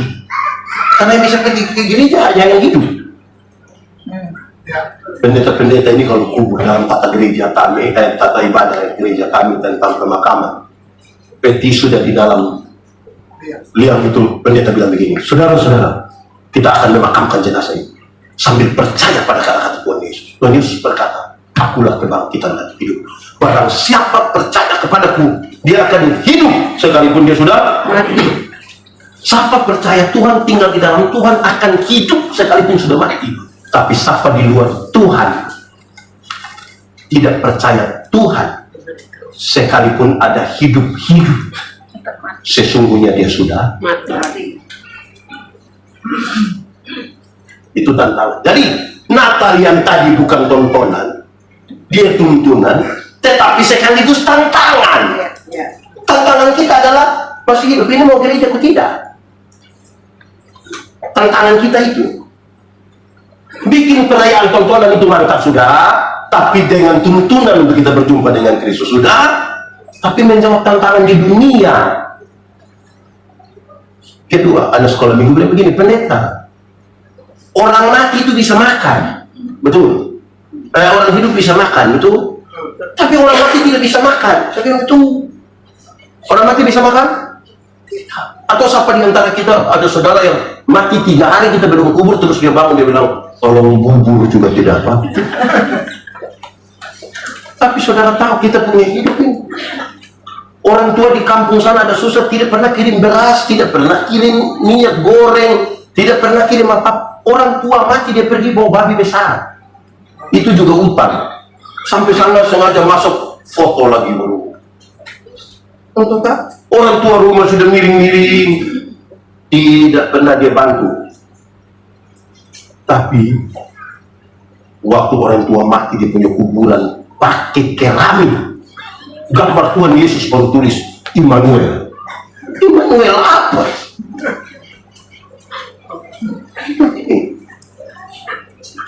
Karena yang bisa pergi ke gereja hanya yang hidup. Pendeta-pendeta ini kalau kubur dalam tata gereja kami, tata ibadah gereja kami tentang pemakaman, peti sudah di dalam liang itu, pendeta bilang begini, saudara-saudara, kita akan memakamkan jenazah ini sambil percaya pada kata-kata Tuhan Yesus. Tuhan Yesus berkata, akulah kebangkitan dan hidup. Barang siapa percaya kepadaku, dia akan hidup sekalipun dia sudah mati. Siapa percaya Tuhan tinggal di dalam Tuhan akan hidup sekalipun sudah mati. Tapi siapa di luar Tuhan tidak percaya Tuhan sekalipun ada hidup-hidup, sesungguhnya dia sudah Mati. Itu tantangan. Jadi Natal yang tadi bukan tontonan, dia tuntunan, tetapi sekaligus tantangan. Tantangan kita adalah masih hidup ini mau gereja atau tidak? Tantangan kita itu bikin perayaan tontonan itu mantap sudah, tapi dengan tuntunan untuk kita berjumpa dengan Kristus sudah, tapi menjawab tantangan di dunia. Kedua, anak sekolah minggu bilang begini, pendeta, orang mati itu bisa makan, betul? Orang hidup bisa makan, betul? Tapi orang mati tidak bisa makan. Saya bilang betul. Orang mati bisa makan? Tidak. Atau siapa di antara kita ada saudara yang mati 3 hari kita belum kubur, terus dia bangun dia bilang, tolong bubur juga tidak apa. Tapi saudara tahu kita punya hidup ini. Orang tua di kampung sana ada susah, tidak pernah kirim beras, tidak pernah kirim minyak goreng, tidak pernah kirim apa. Orang tua mati dia pergi bawa babi besar. Itu juga utang. Sampai sana sengaja masuk foto lagi baru. Untuk apa? Orang tua rumah sudah miring-miring, tidak pernah dia bantu. Tapi waktu orang tua mati dia punya kuburan pakai keramik, gambar Tuhan Yesus baru tulis Immanuel. Immanuel apa?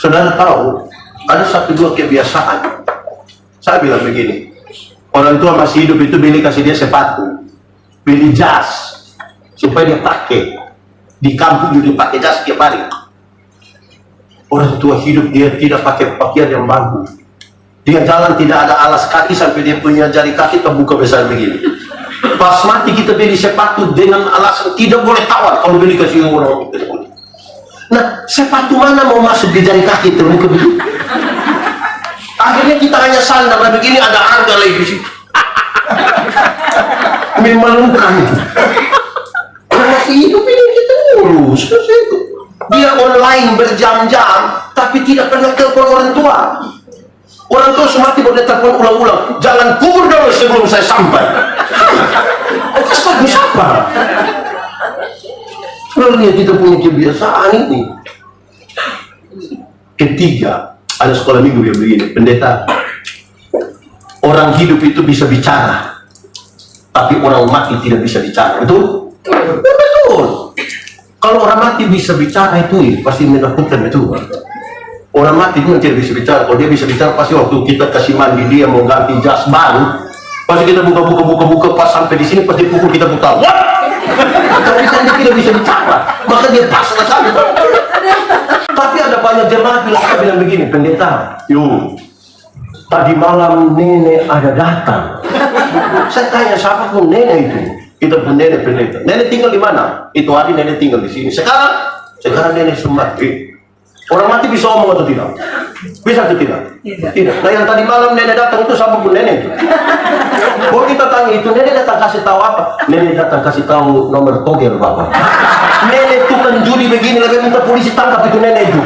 Saudara tahu ada 1-2 kebiasaan. Saya bilang begini, orang tua masih hidup itu beli kasih dia sepatu, beli jas supaya dia pakai di kampung, juga pakai jas tiap hari. Orang tua hidup dia tidak pakai pakaian yang bagus, dia jalan tidak ada alas kaki sampai dia punya jari kaki terbuka besar begini. Pas mati kita beli sepatu dengan alasan tidak boleh tawar kalau beli kasih orang. Nah, sepatu mana mau masuk di jari kaki terbuka begini? Akhirnya kita hanya sandal begini, ada harga lagi di situ. Memalukan itu. Masih hidup ini kita urus itu. Dia online berjam-jam, tapi tidak pernah telepon orang tua. Orang tua semati boleh telepon ulang-ulang. Jangan kubur dulu sebelum saya sampai. Itu siapa? sebenarnya kita punya kebiasaan ini. Ketiga, ada sekolah minggu yang begini, pendeta. Orang hidup itu bisa bicara, tapi orang mati tidak bisa bicara, betul? Betul. Kalau orang mati bisa bicara itu pasti menakutkan, itu. Orang mati itu tidak bisa bicara. Kalau dia bisa bicara, pasti waktu kita kasih mandi dia mau ganti jas baru, pasti kita buka pas sampai di sini pasti pukul kita buka. What? Tapi kan dia tidak bisa bicara, maka dia pasrah saja. Tapi ada banyak jemaat bilang begini, pendeta, yuk, tadi malam nenek ada datang. Saya tanya siapa pun nenek itu. Kita pun nenek pendeta. Nenek tinggal di mana? Itu hari nenek tinggal di sini. Sekarang nenek sumatri. Orang mati bisa omong atau tidak? Bisa atau tidak? Tidak. Nah yang tadi malam nenek datang itu siapa pun nenek itu. Kalau kita tanya itu nenek datang kasih tahu apa? Nenek datang kasih tahu nomor togel bapak. Nenek tukang judi begini lagi minta polisi tangkap itu nenek itu.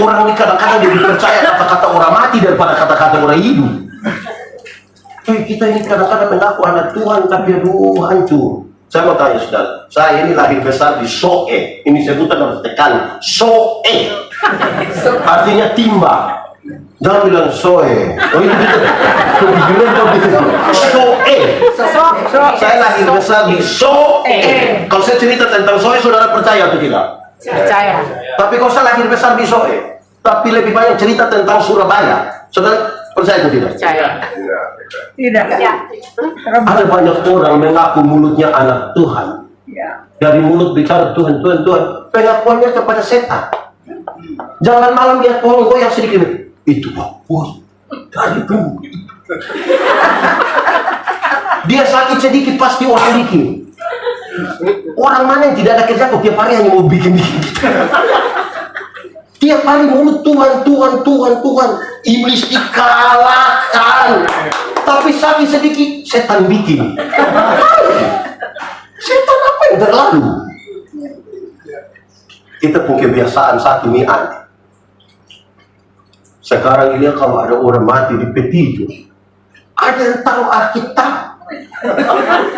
Orang ini kadang-kadang lebih percaya kata-kata orang mati daripada kata-kata orang hidup. Kita ini kadang-kadang mengaku anak Tuhan tapi aduh hancur. Saya mau tanya saudara, saya ini lahir besar di Soe. Ini sebutan harus tekan Soe. Artinya timba. Jangan bilang Soe. Oh itu gitu. Soe. Saya lahir besar di Soe. Kalau saya cerita tentang Soe, saudara percaya atau tidak? Percaya. Tapi kalau saya lahir besar di Soe, tapi lebih banyak cerita tentang Surabaya, saudara percaya atau tidak? Percaya. Tidak. Ada banyak orang mengaku mulutnya anak Tuhan. Dari mulut bicara Tuhan, Tuhan, Tuhan. Pengakuannya kepada setan. Jangan malam dia goyang sedikit. Itu bos. Dari dulu. Dia sakit sedikit pasti orang sedikit. Orang mana yang tidak ada kerja kok tiap hari hanya mau bikin. Tiap hari mulut Tuhan, Tuhan, Tuhan, Tuhan. Iblis dikalahkan. Tapi sakit sedikit, setan bikin. Setan apa yang berlalu? Kita punya kebiasaan satu nih aneh. Sekarang ini kalau ada orang mati di peti itu, ada yang tahu Alkitab.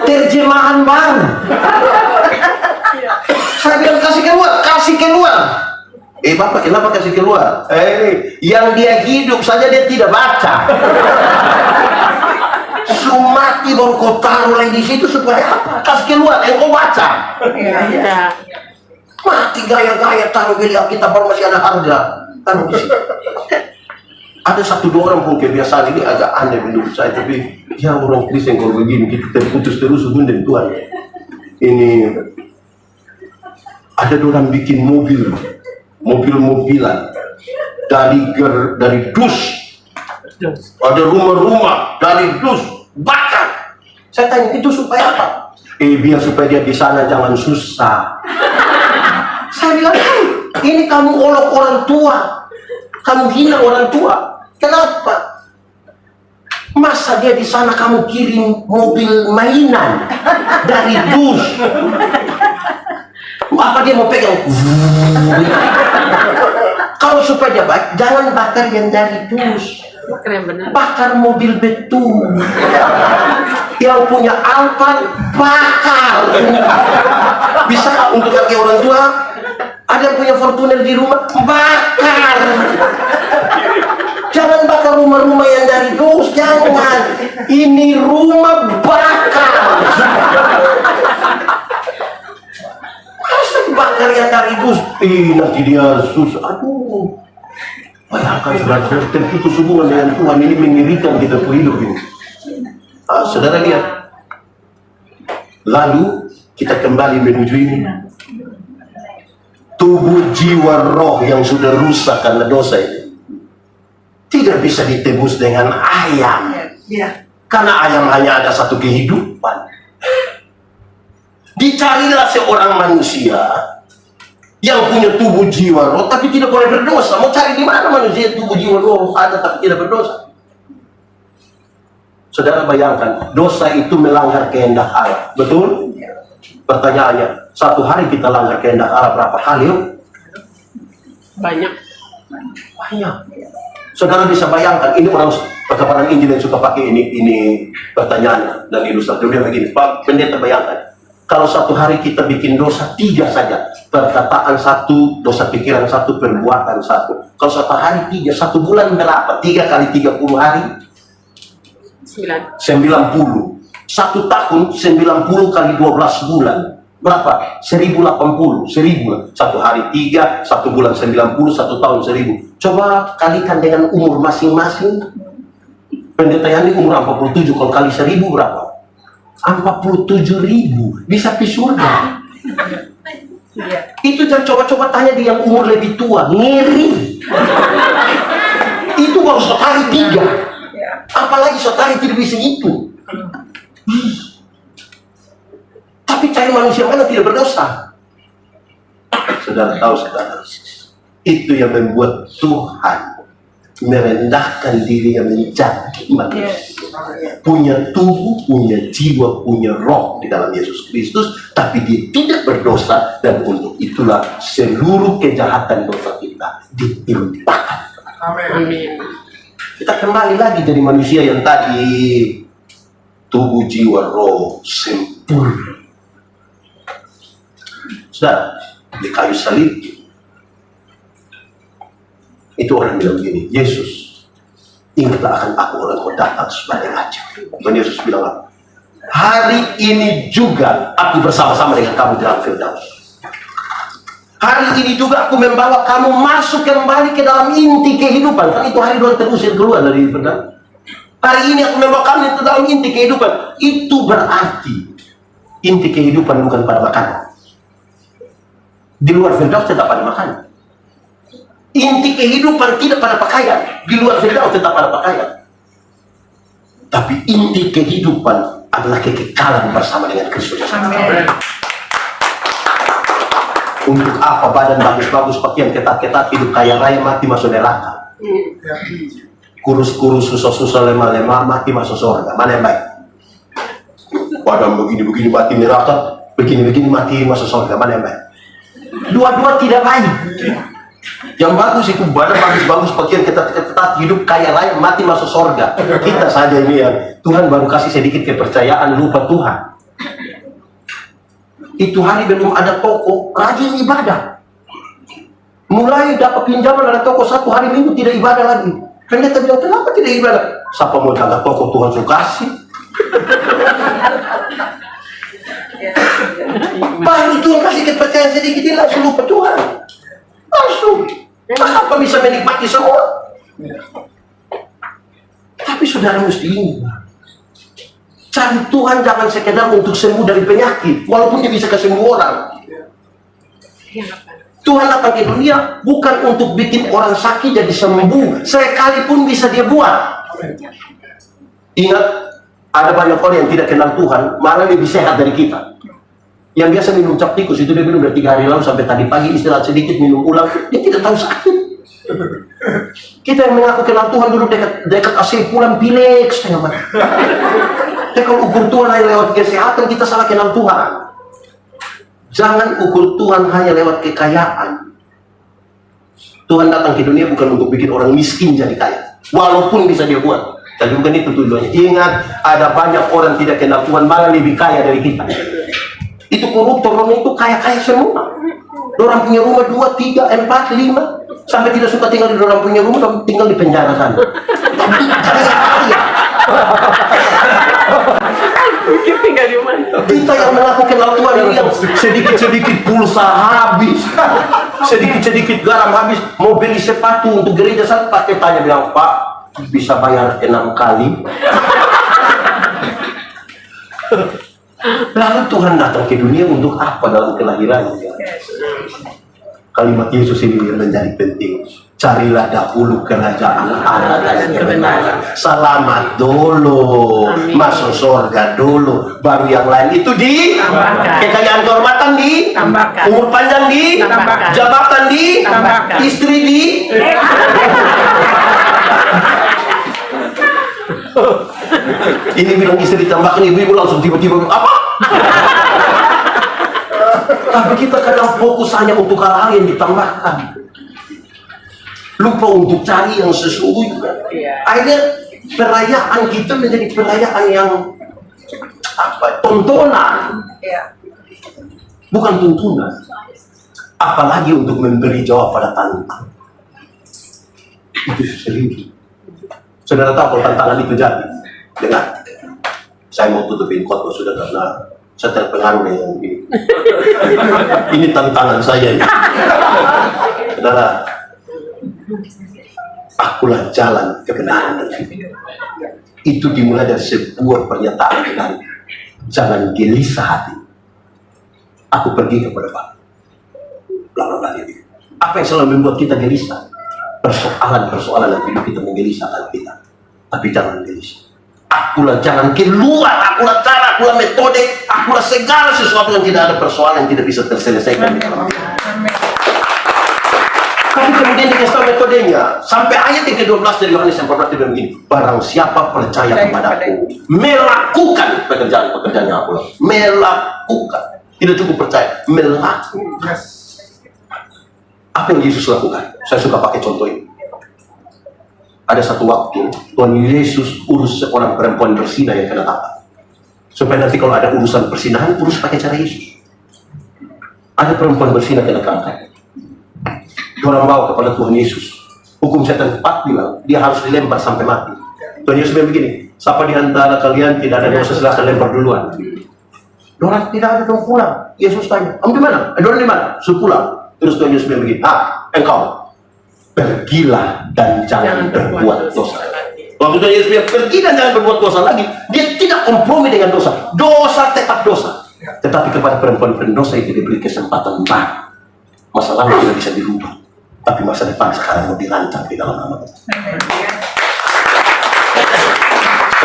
Terjemahan baru. Saya bilang kasih keluar. Bapak kenapa kasih keluar? Yang dia hidup saja dia tidak baca. Mati baru kau taruh lagi di situ supaya apa? Kasih keluar, kau baca. Iya. Mati gaya-gaya taruh beli kita baru masih ada harga. Taruh di situ. Ada satu dua orang pun kebiasaan ini agak aneh menurut saya, tapi ya orang Kristen kalau begini kita terputus terus hubungan dengan Tuhan. Ini ada orang bikin mobil-mobilan dari dus. Ada rumah-rumah dari dus bakar. Saya tanya itu supaya apa? Biar supaya dia di sana jangan susah. Saya bilang, ini kamu olok orang tua, kamu hina orang tua. Kenapa? Masa dia di sana kamu kirim mobil mainan dari dus? Apa dia mau pegang? Kalau supaya dia baik, jangan bakar yang dari dus. Keren benar. Bakar mobil betul. Yang punya Alphard bakar. Bisa untuk kaki orang tua. Ada yang punya Fortuner di rumah, bakar. Jangan bakar rumah-rumah yang dari dus, jangan. Ini rumah bakar. Masa bakar yang dari dus? Nanti dia susah. Aduh. Bayangkan saudara, terputus hubungan dengan Tuhan ini mengirikan kita ke hidup ini. Saudara lihat. Lalu kita kembali menuju ini. Tubuh, jiwa, roh yang sudah rusak karena dosa ini tidak bisa ditebus dengan ayam. Karena ayam hanya ada satu kehidupan. Dicarilah seorang manusia yang punya tubuh, jiwa, roh tapi tidak boleh berdosa. Mau cari di mana manusia tubuh, jiwa, roh ada tapi tidak berdosa? Saudara bayangkan, dosa itu melanggar kehendak Allah. Betul? Pertanyaannya, satu hari kita langgar kehendak Allah berapa kali? Banyak. Banyak. Saudara bisa bayangkan, ini orang perkaparan Injil yang suka pakai ini pertanyaan dan ilustrasi. Dia begini, Pak Pendeta bayangkan, Kalau satu hari kita bikin dosa 3 saja, perkataan 1, dosa pikiran 1, perbuatan 1. Kalau satu hari 3, 1 bulan berapa? 3 kali 30 hari? 90. 1 tahun 90 kali 12 bulan. Berapa? 1080. 1000. Satu hari 3, 1 bulan 90, 1 tahun 1000. Coba kalikan dengan umur masing-masing. Pendeta Yani umur 47, kalau kali 1000 berapa? 47.000. Bisa pergi surga. Itu jangan coba-coba tanya dia yang umur lebih tua. Ngeri. Itu baru sotari 3. Apalagi sotari tidak bisa itu. Tapi cari manusia mana tidak berdosa. Saudara tahu, saudara, itu yang membuat Tuhan merendahkan dirinya menjadi manusia, punya tubuh, punya jiwa, punya roh di dalam Yesus Kristus, tapi dia tidak berdosa, dan untuk itulah seluruh kejahatan dosa kita ditimpakan. Amin. Kita kembali lagi jadi manusia yang tadi tubuh, jiwa, roh sempurna. Sudah di kayu salib itu orang bilang begini, Yesus, ingatlah akan aku, orang mau datang sebagai raja. Dan Yesus bilang apa? Hari ini juga aku bersama-sama dengan kamu di dalam Firdaus. Hari ini juga aku membawa kamu masuk kembali ke dalam inti kehidupan. Kan itu hari doang terusir keluar dari Firdaus. Hari ini aku membawa kamu ke dalam inti kehidupan. Itu berarti inti kehidupan bukan pada makanan. Di luar Firdaus tetap pada makanan. Inti kehidupan tidak pada pakaian. Di luar Firdaus tetap pada pakaian. Tapi inti kehidupan adalah kekekalan bersama dengan Kristus. Amin. Untuk apa badan bagus-bagus, pakaian ketat-ketat, hidup kaya raya, mati masuk neraka? Kurus-kurus, susah-susah, lemah-lemah, mati masuk surga. Mana yang baik? Badan begini-begini mati neraka, begini-begini mati masuk surga. Mana yang baik? Dua-dua tidak baik. Yang bagus itu badan bagus-bagus, pakaian ketat-ketat, hidup kaya raya, mati masuk surga. Kita saja ini yang Tuhan baru kasih sedikit kepercayaan, lupa Tuhan. Itu hari belum ada toko, rajin ibadah. Mulai dapat pinjaman ada toko 1 hari minggu tidak ibadah lagi. Pendeta bilang, kenapa tidak ibadah? Siapa mau jaga toko, Tuhan suka kasih. Baru Tuhan kasih kepercayaan sedikit, ini langsung lupa Tuhan. Langsung. Apa bisa menikmati semua? Tapi saudara mesti ingat, cari Tuhan jangan sekedar untuk sembuh dari penyakit, walaupun dia bisa kesembuh orang. Tuhan datang ke dunia bukan untuk bikin orang sakit jadi sembuh, sekalipun bisa dia buat. Ingat, ada banyak orang yang tidak kenal Tuhan, malah lebih sehat dari kita. Yang biasa minum cap tikus itu dia minum dari 3 hari lalu sampai tadi pagi, istirahat sedikit, minum ulang, dia tidak tahu sakit. Kita yang mengaku kenal Tuhan dulu dekat AC pulang pilek setengah mati. Tapi kalau ukur Tuhan hanya lewat kesehatan, kita salah kenal Tuhan. Jangan ukur Tuhan hanya lewat kekayaan. Tuhan datang ke dunia bukan untuk bikin orang miskin jadi kaya, walaupun bisa dia buat. Tapi bukan itu tujuannya. Ingat, ada banyak orang tidak kenal Tuhan malah lebih kaya dari kita. Itu koruptor, orang itu kaya-kaya semua. Orang punya rumah 2, 3, 4, 5, sampai tidak suka tinggal di orang punya rumah, tapi tinggal di penjara sana. Tapi kaya-kaya. Tinggal di mana? Kita yang mengaku kenal Tuhan ini yang sedikit-sedikit pulsa habis, sedikit-sedikit garam habis, mau beli sepatu untuk gereja, saya pakai tanya bilang, Pak, bisa bayar 6 kali? Lalu Tuhan datang ke dunia untuk apa dalam kelahirannya? Kalimat Yesus ini yang menjadi penting. Carilah dahulu kerajaan Allah dan kebenaran. Selamat dulu, masuk surga dulu, baru yang lain itu ditambahkan. Kekayaan kehormatan ditambahkan, umur panjang ditambahkan, jabatan ditambahkan, istri di. Ini bilang istri ditambahkan, ibu-ibu langsung tiba-tiba apa? Tapi kita kadang fokus hanya untuk hal-hal yang ditambahkan, lupa untuk cari yang sesungguhnya. Akhirnya perayaan kita menjadi perayaan yang apa? Tontonan. bukan tuntunan. Apalagi untuk memberi jawab pada tantang. Itu selingkuh. Saudara tahu kalau tantangan itu jadi. Dengar, saya mau tutupin khotbah sudah karena saya terpengaruh dengan ini. Ini tantangan saya. Saudara, akulah jalan kebenaran dan hidup. Itu dimulai dari sebuah pernyataan benar. Jangan gelisah hati. Aku pergi kepada Bapak. Bla bla bla itu. Apa yang selalu membuat kita gelisah? Persoalan-persoalan yang hidup kita menggelisahkan kita. Tapi jangan gelisah. Akulah jalan keluar, akulah cara, akulah metode, akulah segala sesuatu yang tidak ada persoalan yang tidak bisa terselesaikan. Tapi kemudian dikasih tahu metodenya. Sampai ayat yang ke-12 dari Yohanes yang 14 dia begini. Barang siapa percaya kepadaku, melakukan pekerjaan-pekerjaan yang aku lakukan. Melakukan. Tidak cukup percaya, melakukan. Apa yang Yesus lakukan? Saya suka pakai contoh ini. Ada satu waktu, Tuhan Yesus urus seorang perempuan berzina yang kena tangkap. Supaya nanti kalau ada urusan persinahan, urus pakai cara Yesus. Ada perempuan berzina kena tangkap. Orang bawa kepada Tuhan Yesus. Hukum setan 4 bilang, dia harus dilempar sampai mati. Tuhan Yesus bilang begini, siapa di antara kalian tidak ada dosa silahkan lempar duluan. Orang tidak ada dong pulang. Yesus tanya, kamu di mana? Orang di mana? Suruh pulang. Terus Tuhan Yesus bilang begini, engkau pergilah dan jangan berbuat dosa. Waktu Tuhan Yesus bilang pergi dan jangan berbuat dosa lagi, dia tidak kompromi dengan dosa. Dosa tetap dosa. Tetapi kepada perempuan pendosa itu diberi kesempatan baru. Masa lalu tidak bisa dirubah, tapi masa depan sekarang mau dirancang di dalam nama Tuhan.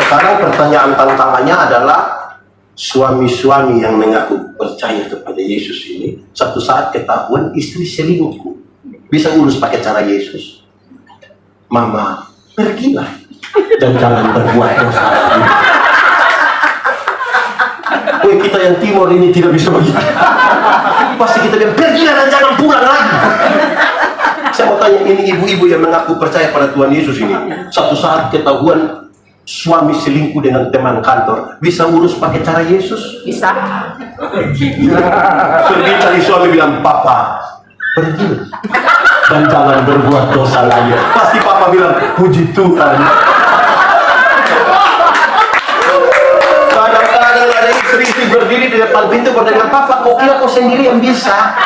Sekarang pertanyaan tantangannya adalah suami-suami yang mengaku percaya kepada Yesus ini satu saat ketahuan istri selingkuh. Bisa urus pakai cara Yesus. Mama, pergilah dan jangan berbuat dosa lagi. Woi, kita yang timur ini tidak bisa begitu. Pasti kita bilang, pergilah dan jangan pulang lagi. Saya mau tanya, ini ibu-ibu yang mengaku percaya pada Tuhan Yesus ini, satu saat ketahuan suami selingkuh dengan teman kantor, bisa urus pakai cara Yesus? Bisa. Pergi cari suami bilang, papa, pergi dan jangan berbuat dosa lagi. Pasti papa bilang, puji Tuhan. Kadang-kadang ada istri berdiri di depan pintu berdengar, papa, kok kira kau sendiri yang bisa?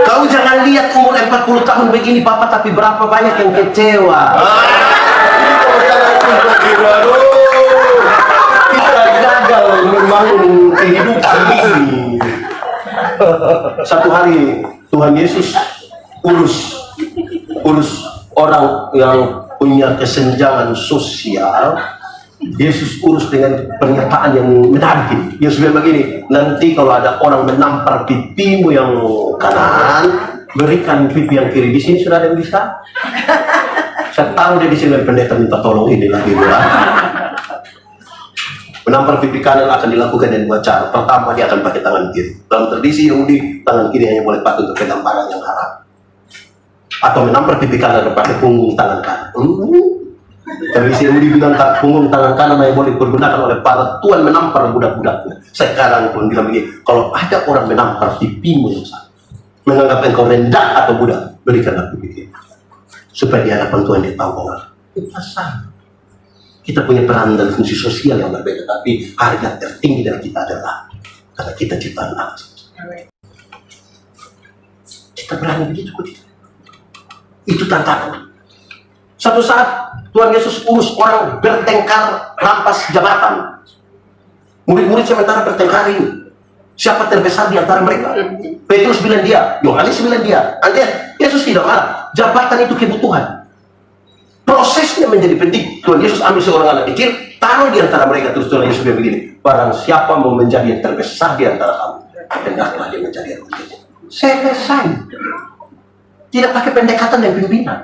Kau jangan lihat umur 40 tahun begini papa, tapi berapa banyak yang kecewa. Kita gagal membangun kehidupan ini. Satu hari Tuhan Yesus urus orang yang punya kesenjangan sosial. Yesus urus dengan pernyataan yang menarik. Yesus bilang begini, nanti kalau ada orang menampar pipimu yang kanan, berikan pipi yang kiri. Di sini sudah ada yang bisa? Saya taruh dia di sini, pendeta minta tolong ini lagi. Menampar pipi kanan akan dilakukan dengan dua cara. Pertama, dia akan pakai tangan kiri. Dalam tradisi Yahudi, tangan kiri hanya boleh pakai untuk pegang barang yang haram. Atau menampar pipi kanan dan pakai punggung tangan kanan. Tradisi Yahudi bilang punggung tangan kanan yang boleh digunakan oleh para tuan menampar budak-budaknya. Sekarang pun bilang begini, kalau ada orang menampar pipimu yang salah, menganggap engkau rendah atau budak, berikanlah pipi kiri. Supaya di hadapan Tuhan dia tahu bahwa kita sama. Kita punya peran dan fungsi sosial yang berbeda, tapi harga tertinggi dari kita adalah karena kita ciptaan Allah. Kita berani begitu kok. Itu tantangan. Satu saat Tuhan Yesus urus orang bertengkar rampas jabatan. Murid-murid sementara bertengkar ini. Siapa terbesar di antara mereka? Petrus bilang dia, Yohanes bilang dia. Andreas, Yesus tidak marah. Jabatan itu kebutuhan. Prosesnya menjadi penting. Tuhan Yesus ambil seorang anak kecil, taruh di antara mereka. Terus Tuhan Yesus bilang begini, barang siapa mau menjadi yang terbesar di antara kamu, hendaklah dia menjadi yang kecil. Selesai. Tidak pakai pendekatan dan pimpinan.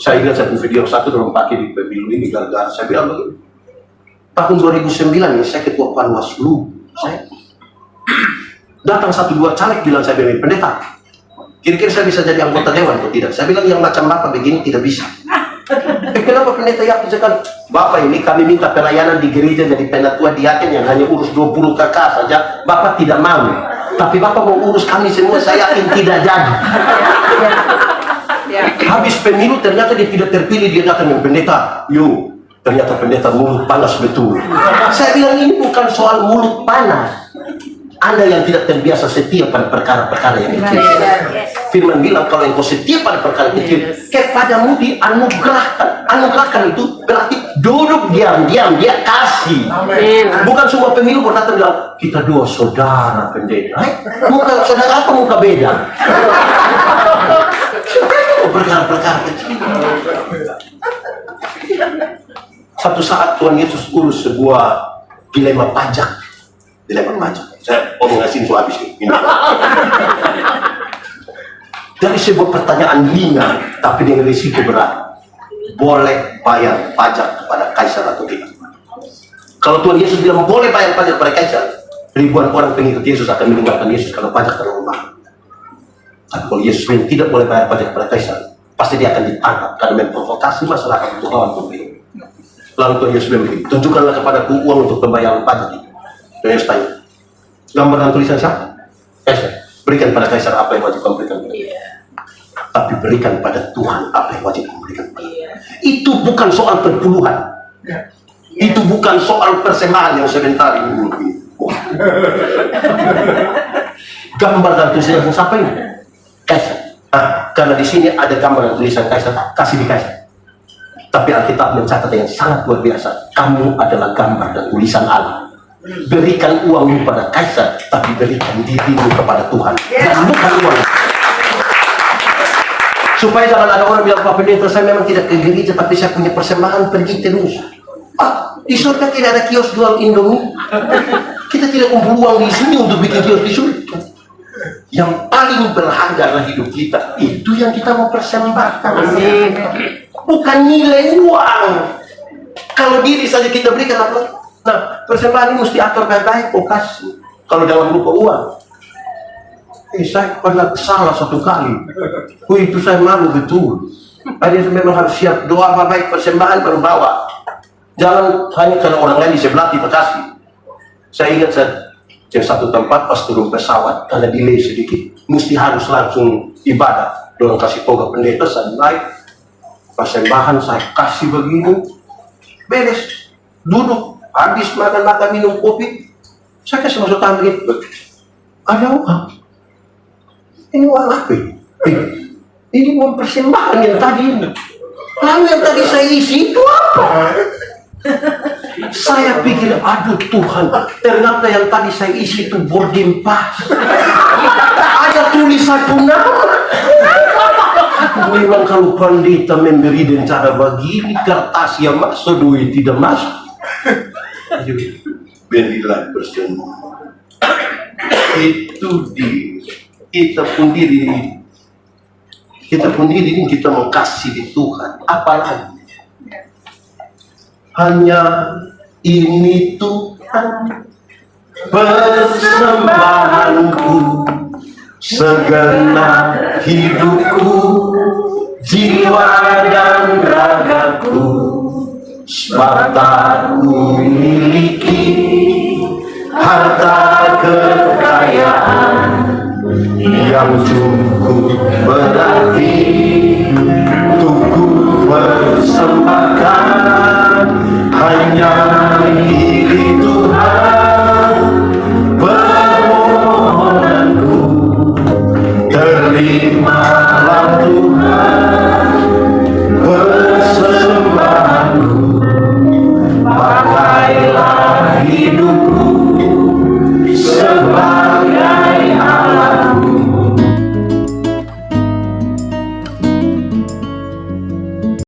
Saya ingat satu video satu dalam pakai di pemilu ini gara-gara saya bilang begini. Tahun 2009 ini saya ketua Panwaslu. Saya datang 1-2 caleg bilang saya bilang, pendeta, kira-kira saya bisa jadi anggota dewan atau tidak? Saya bilang yang macam apa begini tidak bisa. Kenapa pendeta yakin sekali? Bapak ini kami minta pelayanan di gereja jadi penatua diaken yang hanya urus 20 kakak saja. Bapak tidak mau. Tapi Bapak mau urus kami semua, saya yakin tidak jadi. Habis pemilu ternyata dia tidak terpilih, dia datang dengan pendeta. Ternyata pendeta mulut panas betul. Saya bilang ini bukan soal mulut panas. Anda yang tidak terbiasa setia pada perkara-perkara yang kecil. Firman bilang kalau engkau setia pada perkara kecil, kepadamu dianugerahkan. Anugerahkan itu berarti duduk diam-diam, dia kasih. Bukan semua pemilu berdatang bilang kita dua saudara pendeta. Muka saudara apa muka beda? Perkara-perkara kecil. Satu saat Tuhan Yesus urus sebuah dilema pajak. Saya ngasihin so habis ini. Dari sebuah pertanyaan ringan tapi dengan risiko berat, boleh bayar pajak kepada kaisar atau tidak? Kalau Tuhan Yesus bilang boleh bayar pajak kepada kaisar, ribuan orang pengikut Yesus akan meninggalkan Yesus kalau pajak terlalu mahal. Tapi kalau Yesus bilang tidak boleh bayar pajak kepada kaisar, pasti dia akan ditangkap karena memprovokasi masyarakat untuk lawan pemimpin. Lalu Tuhan Yesus bilang begini, tunjukkanlah kepadaku uang untuk pembayaran pajak itu. Tuhan Yesus tanya, gambar dan tulisan siapa? Kaisar. Berikan pada kaisar apa yang wajib kamu berikan pada dia. Tapi berikan pada Tuhan apa yang wajib kamu berikan pada dia. Itu bukan soal perpuluhan. Itu bukan soal persembahan yang sebentar ini. Gambar dan tulisan siapa ini? Kaisar. Karena di sini ada gambar dan tulisan kaisar, kasih di kaisar. Tapi Alkitab mencatat yang sangat luar biasa. Kamu adalah gambar dan tulisan Allah. Berikan uangmu pada kaisar, tapi berikan dirimu kepada Tuhan. Dan bukan uang. Supaya jangan ada orang bilang, Pak Pendeta, saya memang tidak ke gereja, tapi saya punya persembahan, pergi terus. Di surga tidak ada kios jual Indomie. Kita tidak kumpul uang di sini untuk bikin kios di surga. Yang paling berharga adalah hidup kita. Itu yang kita mau persembahkan. Bukan nilai uang. Kalau diri saja kita berikan apa? Nah, persembahan ini mesti atur baik-baik, kasih. Kalau dalam berupa uang. Saya pernah salah satu kali. Itu saya malu betul. Jadi memang harus siap doa apa baik persembahan baru bawa. Jangan hanya karena orang lain di sebelah kita kasih. Saya ingat saya satu tempat pas turun pesawat karena delay sedikit, mesti harus langsung ibadah. Dorong kasih toga pendeta, saya naik persembahan saya kasih begini, beres, duduk. Habis makan minum kopi, saya kasih masuk tangan begitu. Ada uang. Ini uang apa ini? Ini uang persembahan yang tadi ini. Lalu yang tadi saya isi itu apa? Saya pikir, aduh Tuhan, ternyata yang tadi saya isi itu boarding pass. Ada tulisan nama. Memang kalau pendeta memberi dengan cara begini, kertas yang masuk, duit tidak masuk. Berilah persembahan. Itu kita pun diri ini kita mau kasih di Tuhan. Apalagi hanya ini Tuhan persembahanku, segenap hidupku, jiwa dan ragaku. Mataku miliki harta kekayaan yang cukup berarti untuk ku persembahkan